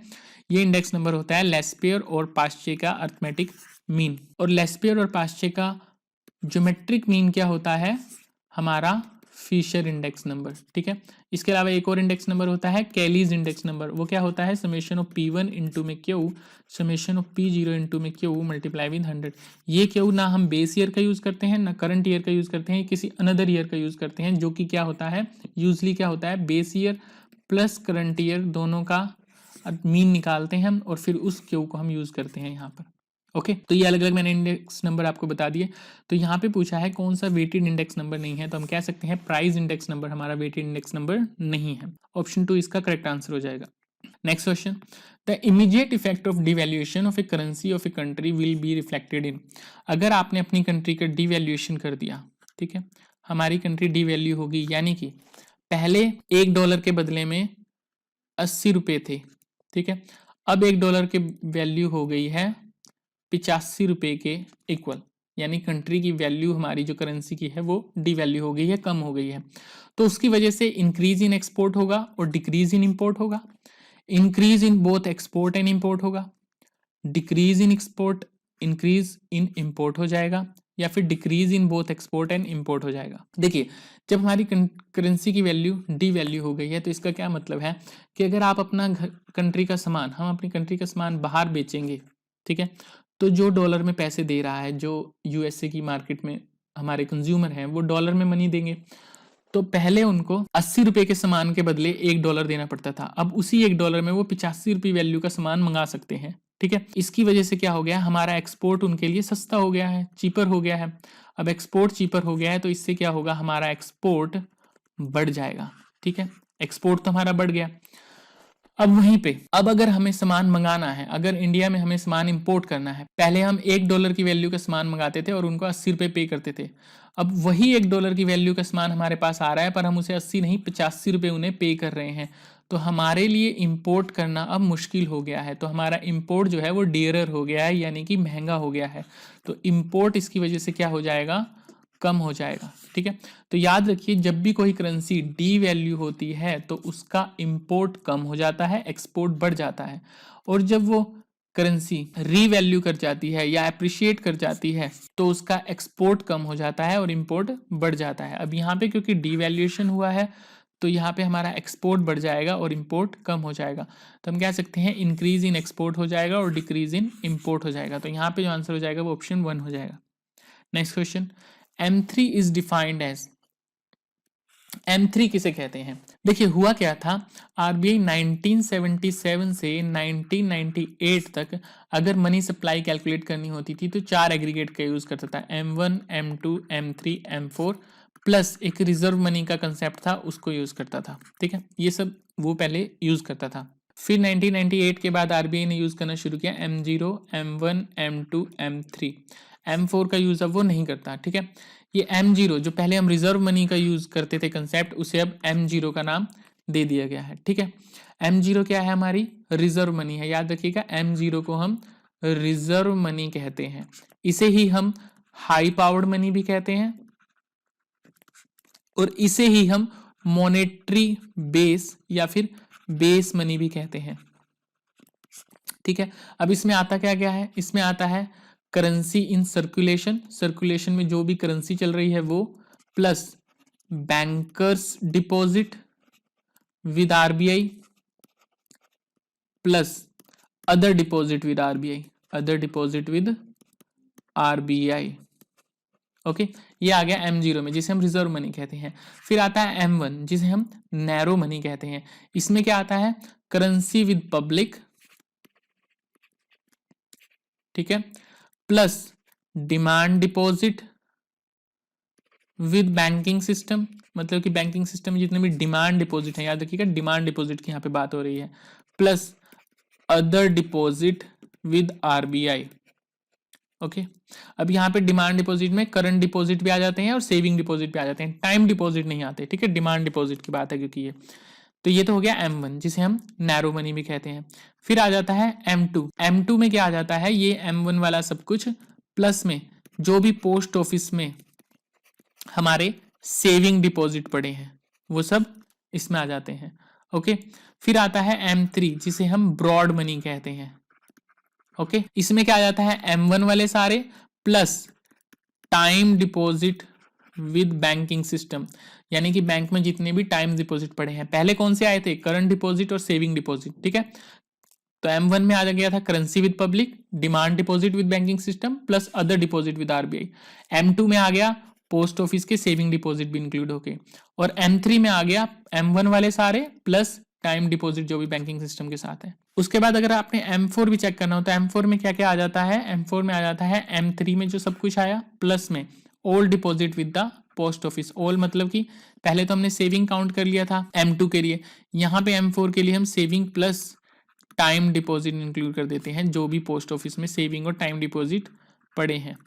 ये इंडेक्स नंबर होता है लेस्पेयर और पास्चे का अर्थमेटिक मीन। और लेस्पेयर और पास्चे का ज्योमेट्रिक मीन क्या होता है, हमारा फिशर इंडेक्स नंबर, ठीक है। इसके अलावा एक और इंडेक्स नंबर होता है कैलीज इंडेक्स नंबर, वो क्या होता है, समेशन ऑफ P1 इंटू में Q summation of P0 into में Q मल्टीप्लाई विद 100। ये Q ना हम बेस ईयर का यूज करते हैं, ना करंट ईयर का यूज करते हैं, किसी अनदर ईयर का यूज करते हैं, जो कि क्या होता है, यूजली क्या होता है, base year plus current year दोनों का मीन निकालते हैं हम और फिर उस Q को हम यूज करते हैं यहाँ पर, ओके। तो ये अलग अलग मैंने इंडेक्स नंबर आपको बता दिए। तो यहाँ पे पूछा है कौन सा वेटेड इंडेक्स नंबर नहीं है, तो हम कह सकते हैं प्राइस इंडेक्स नंबर हमारा वेटेड इंडेक्स नंबर नहीं है। ऑप्शन 2 इसका करेक्ट आंसर हो जाएगा। Next question, the immediate effect of devaluation of A currency of a country will be reflected in. अगर आपने अपनी कंट्री का डिवैल्यूएशन कर दिया, ठीक है, हमारी कंट्री डिवैल्यू होगी, यानी कि पहले $1 के बदले में 80 रुपये थे, ठीक है। अब $1 की वैल्यू हो गई है 85 रुपये के इक्वल, यानी कंट्री की वैल्यू हमारी जो करेंसी की है वो डिवैल्यू हो गई है, कम हो गई है। तो उसकी वजह से इंक्रीज इन एक्सपोर्ट होगा और डिक्रीज इन इंपोर्ट होगा, increase in both export and import होगा, decrease in export increase in import हो जाएगा, या फिर decrease in both export and import हो जाएगा। देखिए, जब हमारी करेंसी की वैल्यू डिवैल्यू हो गई है, तो इसका क्या मतलब है कि अगर आप अपना कंट्री का सामान, हम अपनी कंट्री का सामान बाहर बेचेंगे, ठीक है, तो जो डॉलर में पैसे दे रहा है, जो यूएसए की मार्केट में हमारे कंज्यूमर हैं, वो डॉलर में मनी देंगे। तो पहले उनको 80 रुपये के सामान के बदले $1 देना पड़ता था, अब उसी $1 में वो 85 रुपये वैल्यू का सामान मंगा सकते हैं, ठीक है। इसकी वजह से क्या हो गया, हमारा एक्सपोर्ट उनके लिए सस्ता हो गया है, चीपर हो गया है। अब एक्सपोर्ट चीपर हो गया है तो इससे क्या होगा, हमारा एक्सपोर्ट बढ़ जाएगा। ठीक है, एक्सपोर्ट तो हमारा बढ़ गया। अब वहीं पे, अब अगर हमें सामान मंगाना है, अगर इंडिया में हमें सामान इंपोर्ट करना है, पहले हम $1 की वैल्यू का सामान मंगाते थे और उनको 80 रुपये पे करते थे। अब वही $1 की वैल्यू का सामान हमारे पास आ रहा है पर हम उसे 80 नहीं 85 रुपये उन्हें पे कर रहे हैं। तो हमारे लिए इंपोर्ट करना अब मुश्किल हो गया है, तो हमारा इंपोर्ट जो है वो डियरर हो गया है, यानी कि महंगा हो गया है। तो इंपोर्ट इसकी वजह से क्या हो जाएगा, कम हो जाएगा। ठीक है, तो याद रखिए जब भी कोई करेंसी डी वैल्यू होती है तो उसका इंपोर्ट कम हो जाता है, एक्सपोर्ट बढ़ जाता है। और जब वो करेंसी रीवैल्यू कर जाती है या अप्रिशिएट कर जाती है तो उसका एक्सपोर्ट कम हो जाता है और इंपोर्ट बढ़ जाता है। अब यहाँ पे क्योंकि डीवैल्यूएशन हुआ है तो यहाँ पे हमारा एक्सपोर्ट बढ़ जाएगा और इंपोर्ट कम हो जाएगा। तो हम कह सकते हैं इंक्रीज इन एक्सपोर्ट हो जाएगा और डिक्रीज इन इंपोर्ट हो जाएगा। तो यहाँ पे जो आंसर हो जाएगा वो ऑप्शन 1 हो जाएगा। Next question, M3 is defined as, M3 किसे कहते हैं? देखिए हुआ क्या था, आरबीआई 1977 से 1998 तक अगर मनी सप्लाई कैलकुलेट करनी होती थी तो 4 एग्रीगेट का यूज करता था, M1, M2, M3, M4 plus एक रिजर्व मनी का कंसेप्ट था उसको यूज करता था। ठीक है, ये सब वो पहले यूज करता था। फिर 1998 के बाद आरबीआई ने यूज करना शुरू किया M0, M1, M2, M3, M4 का यूज अब वो नहीं करता। ठीक है, ये M0 जो पहले हम रिजर्व मनी का यूज करते थे कंसेप्ट, उसे अब M0 का नाम दे दिया गया है। ठीक है, M0 क्या है, हमारी रिजर्व मनी है। याद रखिएगा M0 को हम रिजर्व मनी कहते हैं। इसे ही हम हाई पावर्ड मनी भी कहते हैं और इसे ही हम मॉनेटरी बेस या फिर बेस मनी भी कहते हैं। ठीक है, अब इसमें आता क्या क्या है, इसमें आता है करेंसी इन सर्कुलेशन, सर्कुलेशन में जो भी करेंसी चल रही है वो, plus bankers deposit with RBI, plus other deposit with RBI, other deposit with RBI. Okay, ये आ गया M0 में जिसे हम रिजर्व मनी कहते हैं। फिर आता है M1 जिसे हम नैरो मनी कहते हैं। इसमें क्या आता है, करेंसी विद पब्लिक, ठीक है, plus demand deposit with banking system, मतलब कि बैंकिंग सिस्टम में जितने भी डिमांड डिपॉजिट है, याद रखिएगा डिमांड डिपॉजिट की यहाँ पे बात हो रही है, plus other deposit with RBI. Okay, अब यहाँ पे डिमांड डिपॉजिट में करंट डिपॉजिट भी आ जाते हैं और सेविंग डिपॉजिट भी आ जाते हैं, टाइम डिपॉजिट नहीं आते। ठीक है, डिमांड डिपॉजिट की बात है क्योंकि ये, तो ये तो हो गया M1 जिसे हम नैरो मनी भी कहते हैं। फिर आ जाता है M2, M2 में क्या आ जाता है, ये M1 वाला सब कुछ प्लस में जो भी पोस्ट ऑफिस में हमारे सेविंग डिपॉजिट पड़े हैं वो सब इसमें आ जाते हैं। ओके, फिर आता है M3 जिसे हम ब्रॉड मनी कहते हैं। ओके, इसमें क्या आ जाता है, M1 वाले सारे plus time deposit with banking system, यानी कि बैंक में जितने भी टाइम डिपॉजिट पड़े हैं। पहले कौन से आए थे, करंट डिपॉजिट और सेविंग डिपॉजिट। ठीक है, तो M1 में आ गया था currency with public, demand deposit with banking system plus other deposit with RBI. M2 में आ गया पोस्ट ऑफिस के सेविंग डिपॉजिट भी इंक्लूड होके, और M3 में आ गया M1 वाले सारे प्लस टाइम डिपॉजिट जो भी बैंकिंग सिस्टम के साथ है। उसके बाद अगर आपने M4 भी चेक करना हो तो M4 में क्या क्या आ जाता है, M4 में आ जाता है M3 में जो सब कुछ आया प्लस में all deposit with the post office. All मतलब कि पहले तो हमने सेविंग काउंट कर लिया था M2 के लिए, यहाँ पे M4 के लिए हम saving plus time deposit include कर देते हैं जो भी पोस्ट ऑफिस में सेविंग और टाइम डिपॉजिट पड़े हैं।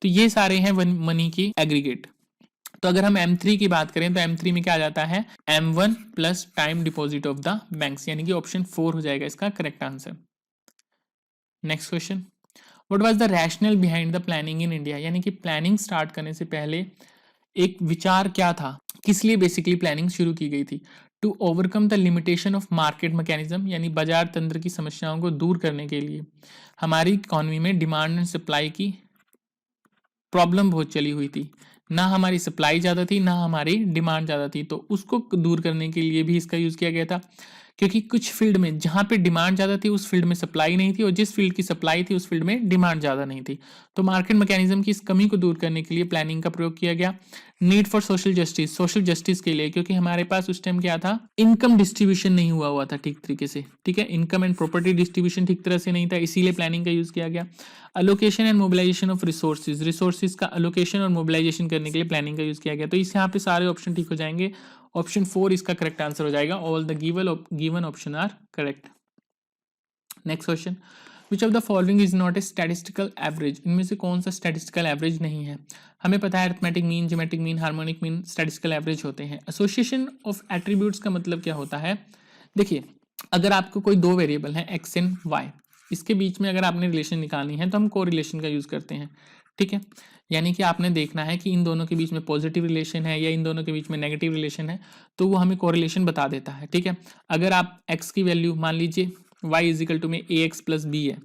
तो ये सारे हैं मनी की एग्रीगेट। तो अगर हम M3 की बात करें तो M3 में क्या आ जाता है, M1 plus time deposit of the banks, यानी कि ऑप्शन 4 हो जाएगा इसका correct answer. Next question, what was the rational behind the planning in India, यानी कि प्लानिंग स्टार्ट करने से पहले एक विचार क्या था, किस लिए बेसिकली प्लानिंग शुरू की गई थी। To overcome the limitation of market mechanism, यानी बाजार तंत्र की समस्याओं को दूर करने के लिए। हमारी इकोनॉमी में डिमांड एंड सप्लाई की प्रॉब्लम बहुत चली हुई थी, ना हमारी सप्लाई ज़्यादा थी ना हमारी डिमांड ज़्यादा थी, तो उसको दूर करने के लिए भी इसका यूज़ किया गया था। क्योंकि कुछ फील्ड में जहाँ पे डिमांड ज़्यादा थी उस फील्ड में सप्लाई नहीं थी, और जिस फील्ड की सप्लाई थी उस फील्ड में डिमांड ज़्यादा नहीं थी। तो मार्केट मैकेनिज्म की इस कमी को दूर करने के लिए प्लानिंग का प्रयोग किया गया। Need for social justice, social justice के लिए, क्योंकि हमारे पास उस टाइम क्या था, इनकम डिस्ट्रीब्यूशन नहीं हुआ था ठीक तरीके से, ठीक है, इनकम एंड प्रॉपर्टी डिस्ट्रीब्यूशन ठीक तरह से नहीं था, इसीलिए प्लानिंग का यूज़ किया गया। Allocation and mobilisation of resources, resources का अलोकेशन और मोबिलाइजेशन करने के लिए प्लानिंग का यूज़ किया गया। तो इस यहाँ पे सारे ऑप्शन ठीक हो जाएंगे। ऑप्शन 4 इसका करेक्ट आंसर हो जाएगा। All the given option are correct. Next question, which of the following is not a statistical average, इनमें से कौन सा स्टैटिस्टिकल एवरेज नहीं है। हमें पता है arithmetic mean, geometric mean, harmonic mean statistical average होते हैं। एसोसिएशन ऑफ एट्रीब्यूट्स का मतलब क्या होता है, देखिए अगर आपको कोई दो वेरिएबल है एक्स एंड वाई, इसके बीच में अगर आपने रिलेशन निकालनी है तो हम कोरिलेशन का यूज करते हैं, ठीक है, यानी कि आपने देखना है कि इन दोनों के बीच में पॉजिटिव रिलेशन है या इन दोनों के बीच में नेगेटिव रिलेशन है, तो वो हमें कोरिलेशन बता देता है, ठीक है। अगर आप x की वैल्यू मान लीजिए y इजिकल टू में ए एक्स प्लस बी है,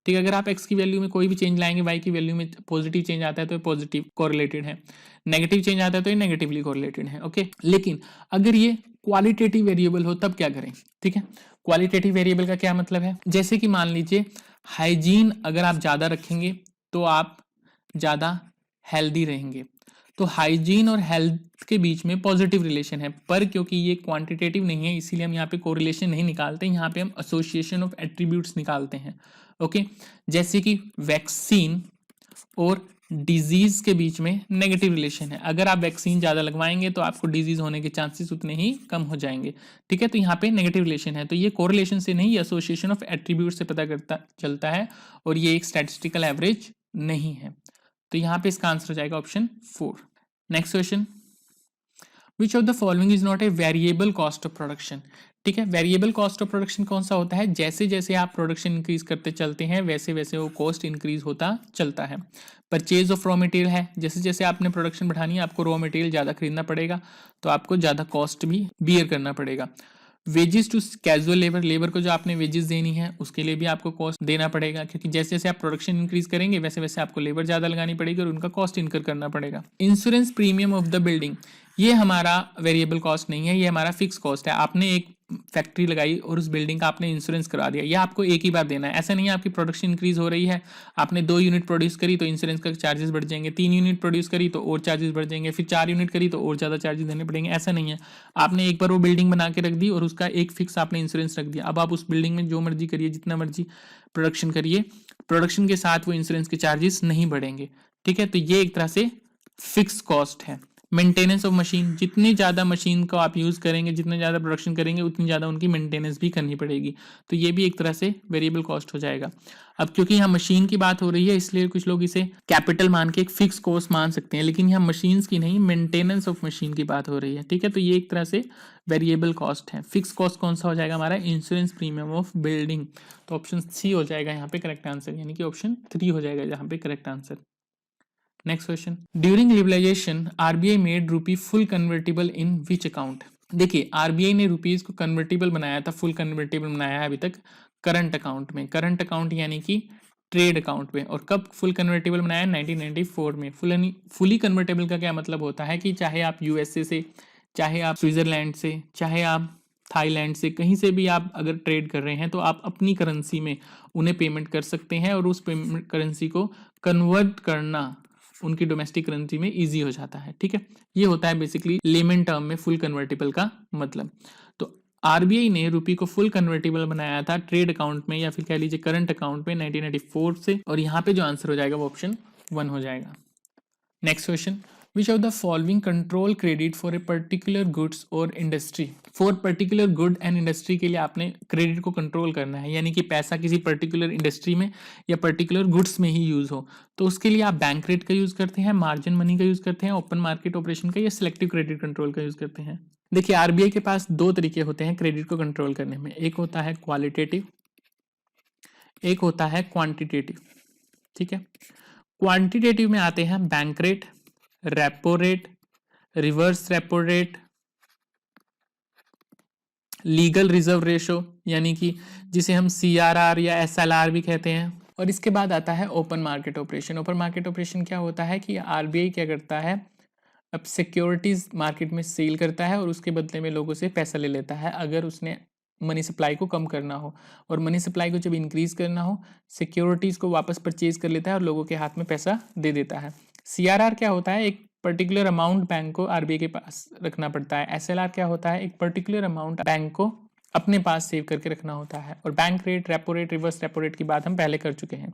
ठीक है, अगर आप x की वैल्यू में कोई भी चेंज लाएंगे, y की वैल्यू में पॉजिटिव चेंज आता है तो ये पॉजिटिव कोरिलेटेड है, नेगेटिव चेंज आता है तो ये नेगेटिवली कोरिलेटेड है, ओके। लेकिन अगर ये क्वालिटेटिव वेरिएबल हो तब क्या करें, ठीक है। क्वालिटेटिव वेरिएबल का क्या मतलब है, जैसे कि मान लीजिए हाइजीन अगर आप ज़्यादा रखेंगे तो आप ज़्यादा हेल्दी रहेंगे, तो हाइजीन और हेल्थ के बीच में पॉजिटिव रिलेशन है, पर क्योंकि ये क्वांटिटेटिव नहीं है इसीलिए हम यहाँ पे कोरिलेशन नहीं निकालते, यहाँ पे हम एसोसिएशन ऑफ एट्रीब्यूट्स निकालते हैं, ओके। जैसे कि वैक्सीन और डिजीज के बीच में नेगेटिव रिलेशन है, अगर आप वैक्सीन ज़्यादा लगवाएंगे तो आपको डिजीज होने के चांसेस उतने ही कम हो जाएंगे, ठीक है, तो यहाँ पे नेगेटिव रिलेशन है, तो ये कोरिलेशन से नहीं, एसोसिएशन ऑफ एट्रीब्यूट से पता करता चलता है, और ये एक स्टैटिस्टिकल एवरेज नहीं है, तो यहाँ पे इसका आंसर हो जाएगा option 4। Next question, which of the following is not a variable cost of production, ठीक है। वेरिएबल कॉस्ट ऑफ प्रोडक्शन कौन सा होता है, जैसे जैसे आप प्रोडक्शन इंक्रीज करते चलते हैं वैसे वैसे वो कॉस्ट इंक्रीज होता चलता है। परचेज ऑफ रॉ मटेरियल है, जैसे जैसे आपने प्रोडक्शन बढ़ानी है आपको रॉ मटेरियल ज़्यादा खरीदना पड़ेगा तो आपको ज़्यादा कॉस्ट भी बियर करना पड़ेगा। Wages to casual labour, labour को जो आपने वेजेस देनी है उसके लिए भी आपको कॉस्ट देना पड़ेगा, क्योंकि जैसे जैसे आप प्रोडक्शन इंक्रीज करेंगे वैसे वैसे आपको लेबर ज़्यादा लगानी पड़ेगी और उनका कॉस्ट इनकर करना पड़ेगा। Insurance premium of the building, ये हमारा वेरिएबल कॉस्ट नहीं है, ये हमारा फिक्स कॉस्ट है। आपने एक फैक्ट्री लगाई और उस बिल्डिंग का आपने इंश्योरेंस करा दिया, यह आपको एक ही बार देना है, ऐसा नहीं है आपकी प्रोडक्शन इंक्रीज हो रही है, आपने 2 यूनिट प्रोड्यूस करी तो इंश्योरेंस का चार्जेस बढ़ जाएंगे, 3 यूनिट प्रोड्यूस करी तो और चार्जेस बढ़ जाएंगे, फिर 4 यूनिट करी तो और ज़्यादा चार्जेस देने पड़ेंगे, ऐसा नहीं है। आपने एक बार वो बिल्डिंग बना के रख दी और उसका एक फिक्स आपने इंश्योरेंस रख दिया, अब आप उस बिल्डिंग में जो मर्जी करिए, जितना मर्जी प्रोडक्शन करिए, प्रोडक्शन के साथ वो इंश्योरेंस के चार्जेस नहीं बढ़ेंगे, ठीक है। तो ये एक तरह से फिक्स कॉस्ट है। मेंटेनेंस ऑफ मशीन, जितनी ज़्यादा मशीन को आप यूज़ करेंगे, जितने ज़्यादा प्रोडक्शन करेंगे उतनी ज़्यादा उनकी मेंटेनेंस भी करनी पड़ेगी, तो ये भी एक तरह से वेरिएबल कॉस्ट हो जाएगा। अब क्योंकि यहाँ मशीन की बात हो रही है इसलिए कुछ लोग इसे कैपिटल मान के एक फिक्स कॉस्ट मान सकते हैं, लेकिन यहाँ मशीन्स की नहीं, मेंटेनेंस ऑफ मशीन की बात हो रही है, ठीक है। तो ये एक तरह से वेरिएबल कॉस्ट है। फिक्स कॉस्ट कौन सा हो जाएगा हमारा, इंश्योरेंस प्रीमियम ऑफ बिल्डिंग, तो ऑप्शन सी हो जाएगा यहाँ पे करेक्ट आंसर, यानी कि ऑप्शन 3 हो जाएगा यहाँ पे correct answer. Next question, during liberalisation RBI made rupee full convertible in which account, देखिए आरबीआई ने रुपीज को कन्वर्टेबल बनाया था, फुल कन्वर्टेबल बनाया है अभी तक करंट अकाउंट में, करंट अकाउंट यानी कि ट्रेड अकाउंट में, और कब फुल कन्वर्टेबल बनाया 1994 में। फुली कन्वर्टेबल का क्या मतलब होता है कि चाहे आप यूएसए से, चाहे आप स्विट्जरलैंड से, चाहे आप थाईलैंड से, कहीं से भी आप अगर ट्रेड कर रहे हैं तो आप अपनी करेंसी में उन्हें पेमेंट कर सकते हैं, और उस पेमेंट करेंसी को कन्वर्ट करना उनकी डोमेस्टिक करेंसी में इजी हो जाता है, ठीक है। ये होता है बेसिकली लेमन टर्म में फुल कन्वर्टेबल का मतलब। तो आरबीआई ने रुपी को फुल कन्वर्टेबल बनाया था ट्रेड अकाउंट में, या फिर कह लीजिए करंट अकाउंट में 1994 से, और यहाँ पे जो आंसर हो जाएगा वो ऑप्शन 1 हो जाएगा। Next question, which of the following control credit for a particular goods और industry, for particular good and industry के लिए आपने क्रेडिट को कंट्रोल करना है, यानी कि पैसा किसी पर्टिकुलर इंडस्ट्री में या पर्टिकुलर गुड्स में ही यूज हो, तो उसके लिए आप बैंक रेट का यूज करते हैं, मार्जिन मनी का यूज करते हैं, ओपन मार्केट ऑपरेशन का, या सिलेक्टिव क्रेडिट कंट्रोल का यूज करते हैं। देखिए आरबीआई के पास 2 तरीके होते हैं क्रेडिट को कंट्रोल करने में, एक होता है क्वालिटेटिव, एक होता है क्वांटिटेटिव, ठीक है। क्वांटिटेटिव में आते हैं bank rate, repo rate, reverse repo rate, legal reserve ratio यानी कि जिसे हम सीआरआर या एसएलआर भी कहते हैं, और इसके बाद आता है open market operation. Open market operation क्या होता है कि आरबीआई क्या करता है, अब सिक्योरिटीज मार्केट में सेल करता है और उसके बदले में लोगों से पैसा ले लेता है, अगर उसने मनी सप्लाई को कम करना हो, और मनी सप्लाई को जब इंक्रीज करना हो, सिक्योरिटीज़ को वापस परचेज कर लेता है और लोगों के हाथ में पैसा दे देता है। CRR क्या होता है, एक पर्टिकुलर अमाउंट बैंक को RBI के पास रखना पड़ता है। SLR क्या होता है, एक पर्टिकुलर अमाउंट बैंक को अपने पास सेव करके रखना होता है। और bank rate, repo rate, reverse repo rate की बात हम पहले कर चुके हैं,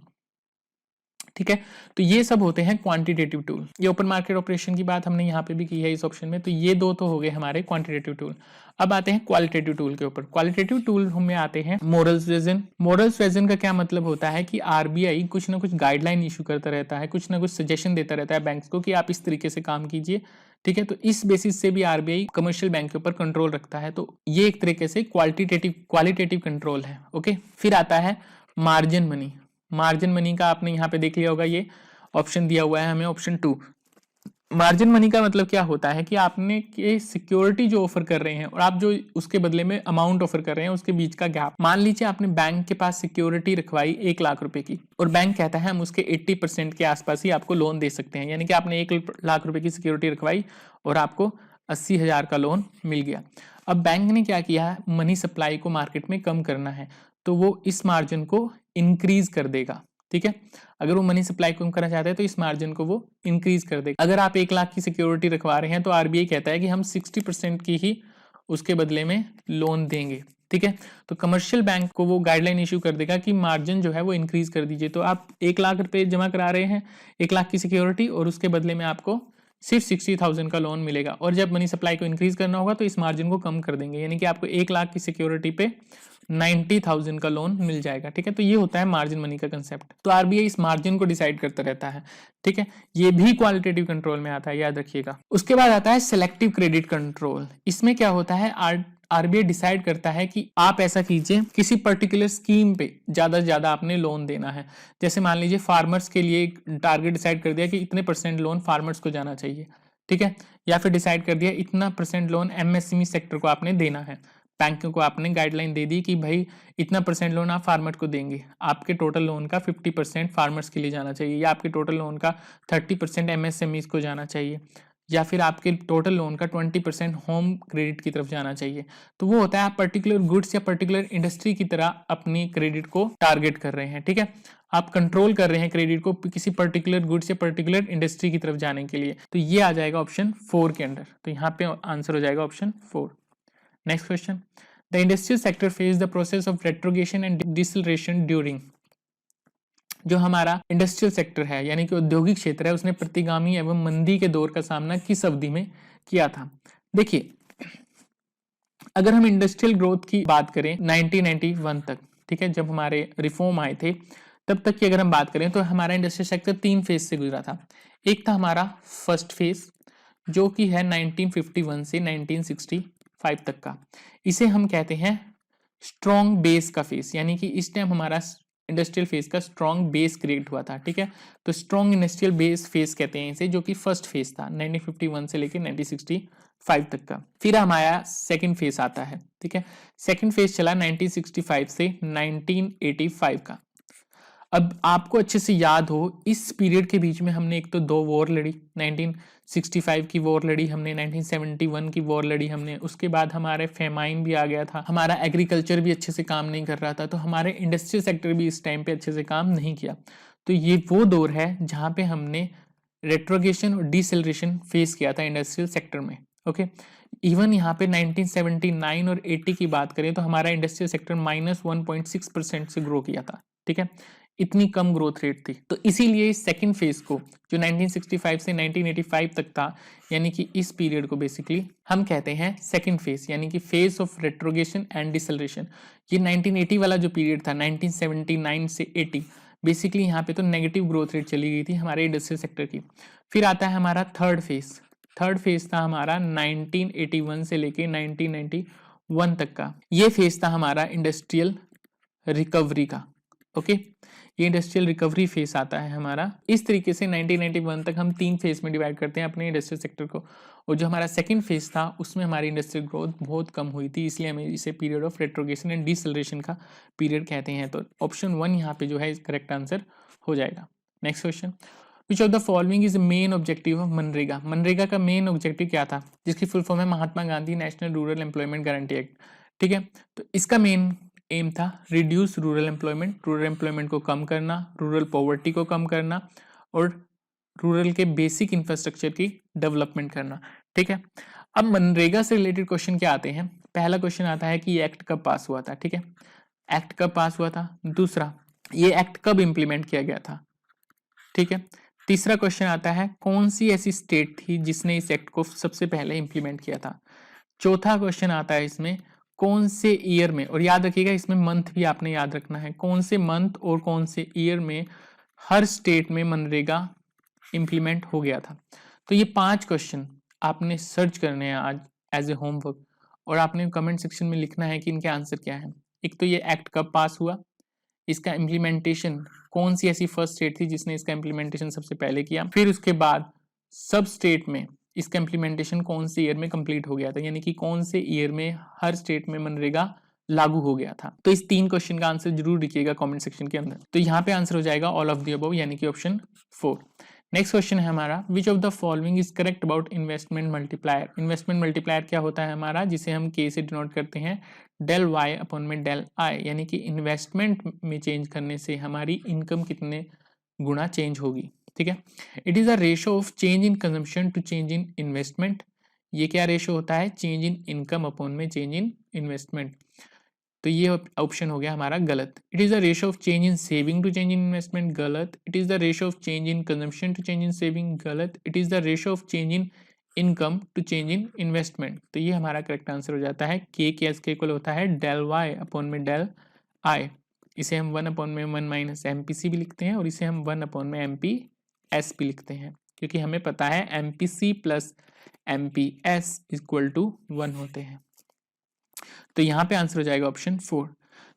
ठीक है। तो ये सब होते हैं क्वांटिटेटिव टूल। ये ओपन मार्केट ऑपरेशन की बात हमने यहाँ पे भी की है इस ऑप्शन में। तो ये दो तो हो गए हमारे क्वांटिटेटिव टूल। अब आते हैं क्वालिटेटिव टूल के ऊपर। क्वालिटेटिव टूल में आते हैं मोरल सुएजन। मोरल सुएजन का क्या मतलब होता है कि RBI कुछ ना कुछ गाइडलाइन इशू करता रहता है, कुछ ना कुछ सजेशन देता रहता है बैंक्स को कि आप इस तरीके से काम कीजिए, ठीक है। तो इस बेसिस से भी RBI कमर्शियल बैंक के ऊपर कंट्रोल रखता है। तो ये एक तरीके से क्वालिटेटिव कंट्रोल है, ओके। फिर आता है मार्जिन मनी। मार्जिन मनी का आपने यहाँ पे देख लिया होगा, ये ऑप्शन दिया हुआ है हमें, ऑप्शन 2। मार्जिन मनी का मतलब क्या होता है कि आपने ये सिक्योरिटी जो ऑफर कर रहे हैं और आप जो उसके बदले में अमाउंट ऑफर कर रहे हैं उसके बीच का गैप। मान लीजिए आपने बैंक के पास सिक्योरिटी रखवाई 1 लाख रुपए की, और बैंक कहता है हम उसके 80% के आसपास ही आपको लोन दे सकते हैं। यानी कि आपने 1 लाख रुपए की सिक्योरिटी रखवाई और आपको 80,000 का लोन मिल गया। अब बैंक ने क्या किया है, मनी सप्लाई को मार्केट में कम करना है, तो वो इस मार्जिन को इंक्रीज कर देगा, ठीक है। अगर वो मनी सप्लाई कम करना चाहते हैं तो इस मार्जिन को वो इंक्रीज कर देगा। अगर आप 1 लाख की सिक्योरिटी रखवा रहे हैं तो RBI कहता है कि हम 60% की ही उसके बदले में लोन देंगे, ठीक है। तो कमर्शियल बैंक को वो गाइडलाइन इशू कर देगा कि मार्जिन जो है वो इंक्रीज कर दीजिए। तो आप 1 लाख रुपए जमा करा रहे हैं, 1 लाख की सिक्योरिटी, और उसके बदले में आपको सिर्फ 60,000 का लोन मिलेगा। और जब मनी सप्लाई को इंक्रीज करना होगा तो इस मार्जिन को कम कर देंगे, यानी कि आपको 1 लाख की सिक्योरिटी पे 90,000 का लोन मिल जाएगा, ठीक है। तो ये होता है मार्जिन मनी का कंसेप्ट। तो RBI इस मार्जिन को डिसाइड करता रहता है, ठीक है। ये भी क्वालिटेटिव कंट्रोल में आता है, याद रखिएगा। उसके बाद आता है सिलेक्टिव क्रेडिट कंट्रोल। इसमें क्या होता है, RBI डिसाइड करता है कि आप ऐसा कीजिए, किसी पर्टिकुलर स्कीम पे ज्यादा से ज्यादा आपने लोन देना है। जैसे मान लीजिए फार्मर्स के लिए एक टारगेट डिसाइड कर दिया कि इतने % लोन फार्मर्स को जाना चाहिए, ठीक है। या फिर डिसाइड कर दिया इतना % लोन MSME सेक्टर को आपने देना है। बैंक को आपने गाइडलाइन दे दी कि भाई इतना % लोन आप फार्मर को देंगे, आपके टोटल लोन का 50% फार्मर्स के लिए जाना चाहिए, या आपके टोटल लोन का 30% MSMEs को जाना चाहिए, या फिर आपके टोटल लोन का 20% होम क्रेडिट की तरफ जाना चाहिए। तो वो होता है आप पर्टिकुलर गुड्स या पर्टिकुलर इंडस्ट्री की तरह अपनी क्रेडिट को टारगेट कर रहे हैं, ठीक है। आप कंट्रोल कर रहे हैं क्रेडिट को किसी पर्टिकुलर गुड्स या पर्टिकुलर इंडस्ट्री की तरफ जाने के लिए। तो ये आ जाएगा ऑप्शन 4 के अंदर। तो यहाँ पे आंसर हो जाएगा option 4। Next question, the industrial sector face the process of retrogression and deceleration during. जो हमारा इंडस्ट्रियल सेक्टर है यानी कि औद्योगिक क्षेत्र है, उसने प्रतिगामी एवं मंदी के दौर का सामना किस अवधि में किया था। देखिए, अगर हम इंडस्ट्रियल ग्रोथ की बात करें 1991 तक, ठीक है, जब हमारे रिफॉर्म आए थे तब तक की अगर हम बात करें तो हमारा इंडस्ट्रियल सेक्टर 3 फेज से गुजरा था। एक था हमारा फर्स्ट फेज जो कि है 1951 से 1965 तक का। इसे हम कहते हैं स्ट्रॉन्ग बेस का फेज, यानी कि इस टाइम हमारा इंडस्ट्रियल फेज का स्ट्रॉन्ग बेस क्रिएट हुआ था, ठीक है। तो स्ट्रॉन्ग इंडस्ट्रियल बेस फेज कहते हैं इसे, जो कि फर्स्ट फेज था 1951 से लेकर 1965 तक का। फिर हमारा सेकंड फेज आता है, ठीक है। सेकंड फेज चला 1965 से 1985 का। अब आपको अच्छे से याद हो इस पीरियड के बीच में हमने एक तो 2 वॉर लड़ी, 1965 की वॉर लड़ी हमने, 1971 की वॉर लड़ी हमने, उसके बाद हमारे फेमाइन भी आ गया था, हमारा एग्रीकल्चर भी अच्छे से काम नहीं कर रहा था, तो हमारे इंडस्ट्रियल सेक्टर भी इस टाइम पे अच्छे से काम नहीं किया। तो ये वो दौर है जहाँ पे हमने रेट्रोगेशन और डिसेलरेशन फेस किया था इंडस्ट्रियल सेक्टर में, ओके। इवन यहाँ पे 1979 और 80 की बात करें तो हमारा इंडस्ट्रियल सेक्टर -1.6% से ग्रो किया था, ठीक है। इतनी कम ग्रोथ रेट थी। तो इसीलिए इस सेकंड फेज को जो 1965 से 1985 तक था, यानी कि इस पीरियड को बेसिकली हम कहते हैं सेकंड फेज, यानी कि phase of retrogression and deceleration. ये 1980 वाला जो पीरियड था 1979 से 80, बेसिकली यहाँ पे तो नेगेटिव ग्रोथ रेट चली गई थी हमारे इंडस्ट्रियल सेक्टर की। फिर आता है हमारा थर्ड फेज। थर्ड फेज था हमारा 1981 से लेके 1991 तक का। ये फेज था हमारा इंडस्ट्रियल रिकवरी का, ओके। ये इंडस्ट्रियल रिकवरी फेज आता है हमारा। इस तरीके से 1991 तक हम 3 फेज में डिवाइड करते हैं अपने इंडस्ट्रियल सेक्टर को। और जो हमारा सेकंड फेज था उसमें हमारी इंडस्ट्रियल ग्रोथ बहुत कम हुई थी, इसलिए हमें इसे period of retrogression and deceleration का पीरियड कहते हैं। तो ऑप्शन 1 यहाँ पे जो है करेक्ट आंसर हो जाएगा। Next question, which of the following is main objective of MNREGA. MNREGA का मेन ऑब्जेक्टिव क्या था, जिसकी फुल फॉर्म है Mahatma Gandhi national rural employment guarantee act. ठीक है। तो इसका मेन एम था रिड्यूस रूरल एम्प्लॉयमेंट को कम करना, रूरल पॉवर्टी को कम करना और रूरल के बेसिक इंफ्रास्ट्रक्चर की डेवलपमेंट करना। ठीक है। अब मनरेगा से रिलेटेड क्वेश्चन क्या आते हैं? पहला क्वेश्चन आता है कि ये एक्ट कब पास हुआ था। ठीक है, एक्ट कब पास हुआ था। दूसरा, ये एक्ट कब इंप्लीमेंट किया गया था। ठीक है। तीसरा क्वेश्चन आता है कौन सी ऐसी स्टेट थी जिसने इस एक्ट को सबसे पहले इंप्लीमेंट किया था। चौथा क्वेश्चन आता है इसमें कौन से ईयर में, और याद रखिएगा इसमें मंथ भी आपने याद रखना है, कौन से मंथ और कौन से ईयर में हर स्टेट में मनरेगा इंप्लीमेंट हो गया था। तो ये 5 क्वेश्चन आपने सर्च करने हैं आज एज ए होमवर्क, और आपने कमेंट सेक्शन में लिखना है कि इनके आंसर क्या है। एक तो ये एक्ट कब पास हुआ, इसका इम्प्लीमेंटेशन कौन सी ऐसी फर्स्ट स्टेट थी जिसने इसका इम्प्लीमेंटेशन सबसे पहले किया, फिर उसके बाद सब स्टेट में इसका इम्प्लीमेंटेशन कौन से ईयर में कंप्लीट हो गया था, यानी कि कौन से ईयर में हर स्टेट में मनरेगा लागू हो गया था। तो इस 3 क्वेश्चन का आंसर जरूर लिखिएगा कमेंट सेक्शन के अंदर। तो यहाँ पे आंसर हो जाएगा ऑल ऑफ द अबव, यानी कि ऑप्शन 4। नेक्स्ट क्वेश्चन है हमारा विच of the following is correct about investment multiplier. Investment multiplier क्या होता है हमारा, जिसे हम के से डिनोट करते हैं डेल वाई अपॉन में डेल आई, यानी कि इन्वेस्टमेंट में चेंज करने से हमारी इनकम कितने गुना चेंज होगी। ठीक है। It is a ratio of change in consumption to change in investment. ये क्या रेशो होता है, चेंज इन इनकम अपॉन में चेंज इन इन्वेस्टमेंट। तो ये ऑप्शन हो गया हमारा गलत। It is the ratio of change in saving to change in investment, गलत। It is the ratio of change in consumption to change in saving, गलत। It is the ratio of change in income to change in investment. तो ये हमारा correct answer हो जाता है के इसके इक्वल होता है डेल वाई अपॉन में डेल आई। इसे हम 1 अपॉन में 1 माइनस एमपीसी भी लिखते हैं और इसे हम 1 अपॉन में एमपी एस भी लिखते हैं, क्योंकि हमें पता है MPC plus MPS equal to 1 होते हैं। तो यहाँ पे आंसर हो जाएगा ऑप्शन 4।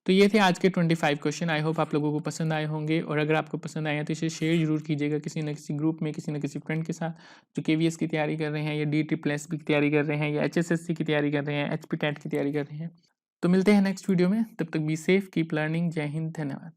तो ये थे आज के 25 क्वेश्चन। आई होप आप लोगों को पसंद आए होंगे, और अगर आपको पसंद आया तो इसे शेयर जरूर कीजिएगा किसी न किसी ग्रुप में, किसी न किसी फ्रेंड के साथ जो केवीएस की तैयारी कर रहे हैं, या DSSS की तैयारी कर रहे हैं, या HSSC की तैयारी कर रहे हैं, HP टेट की तैयारी कर रहे हैं। तो मिलते हैं नेक्स्ट वीडियो में, तब तक बी सेफ, कीप लर्निंग। जय हिंद, धन्यवाद।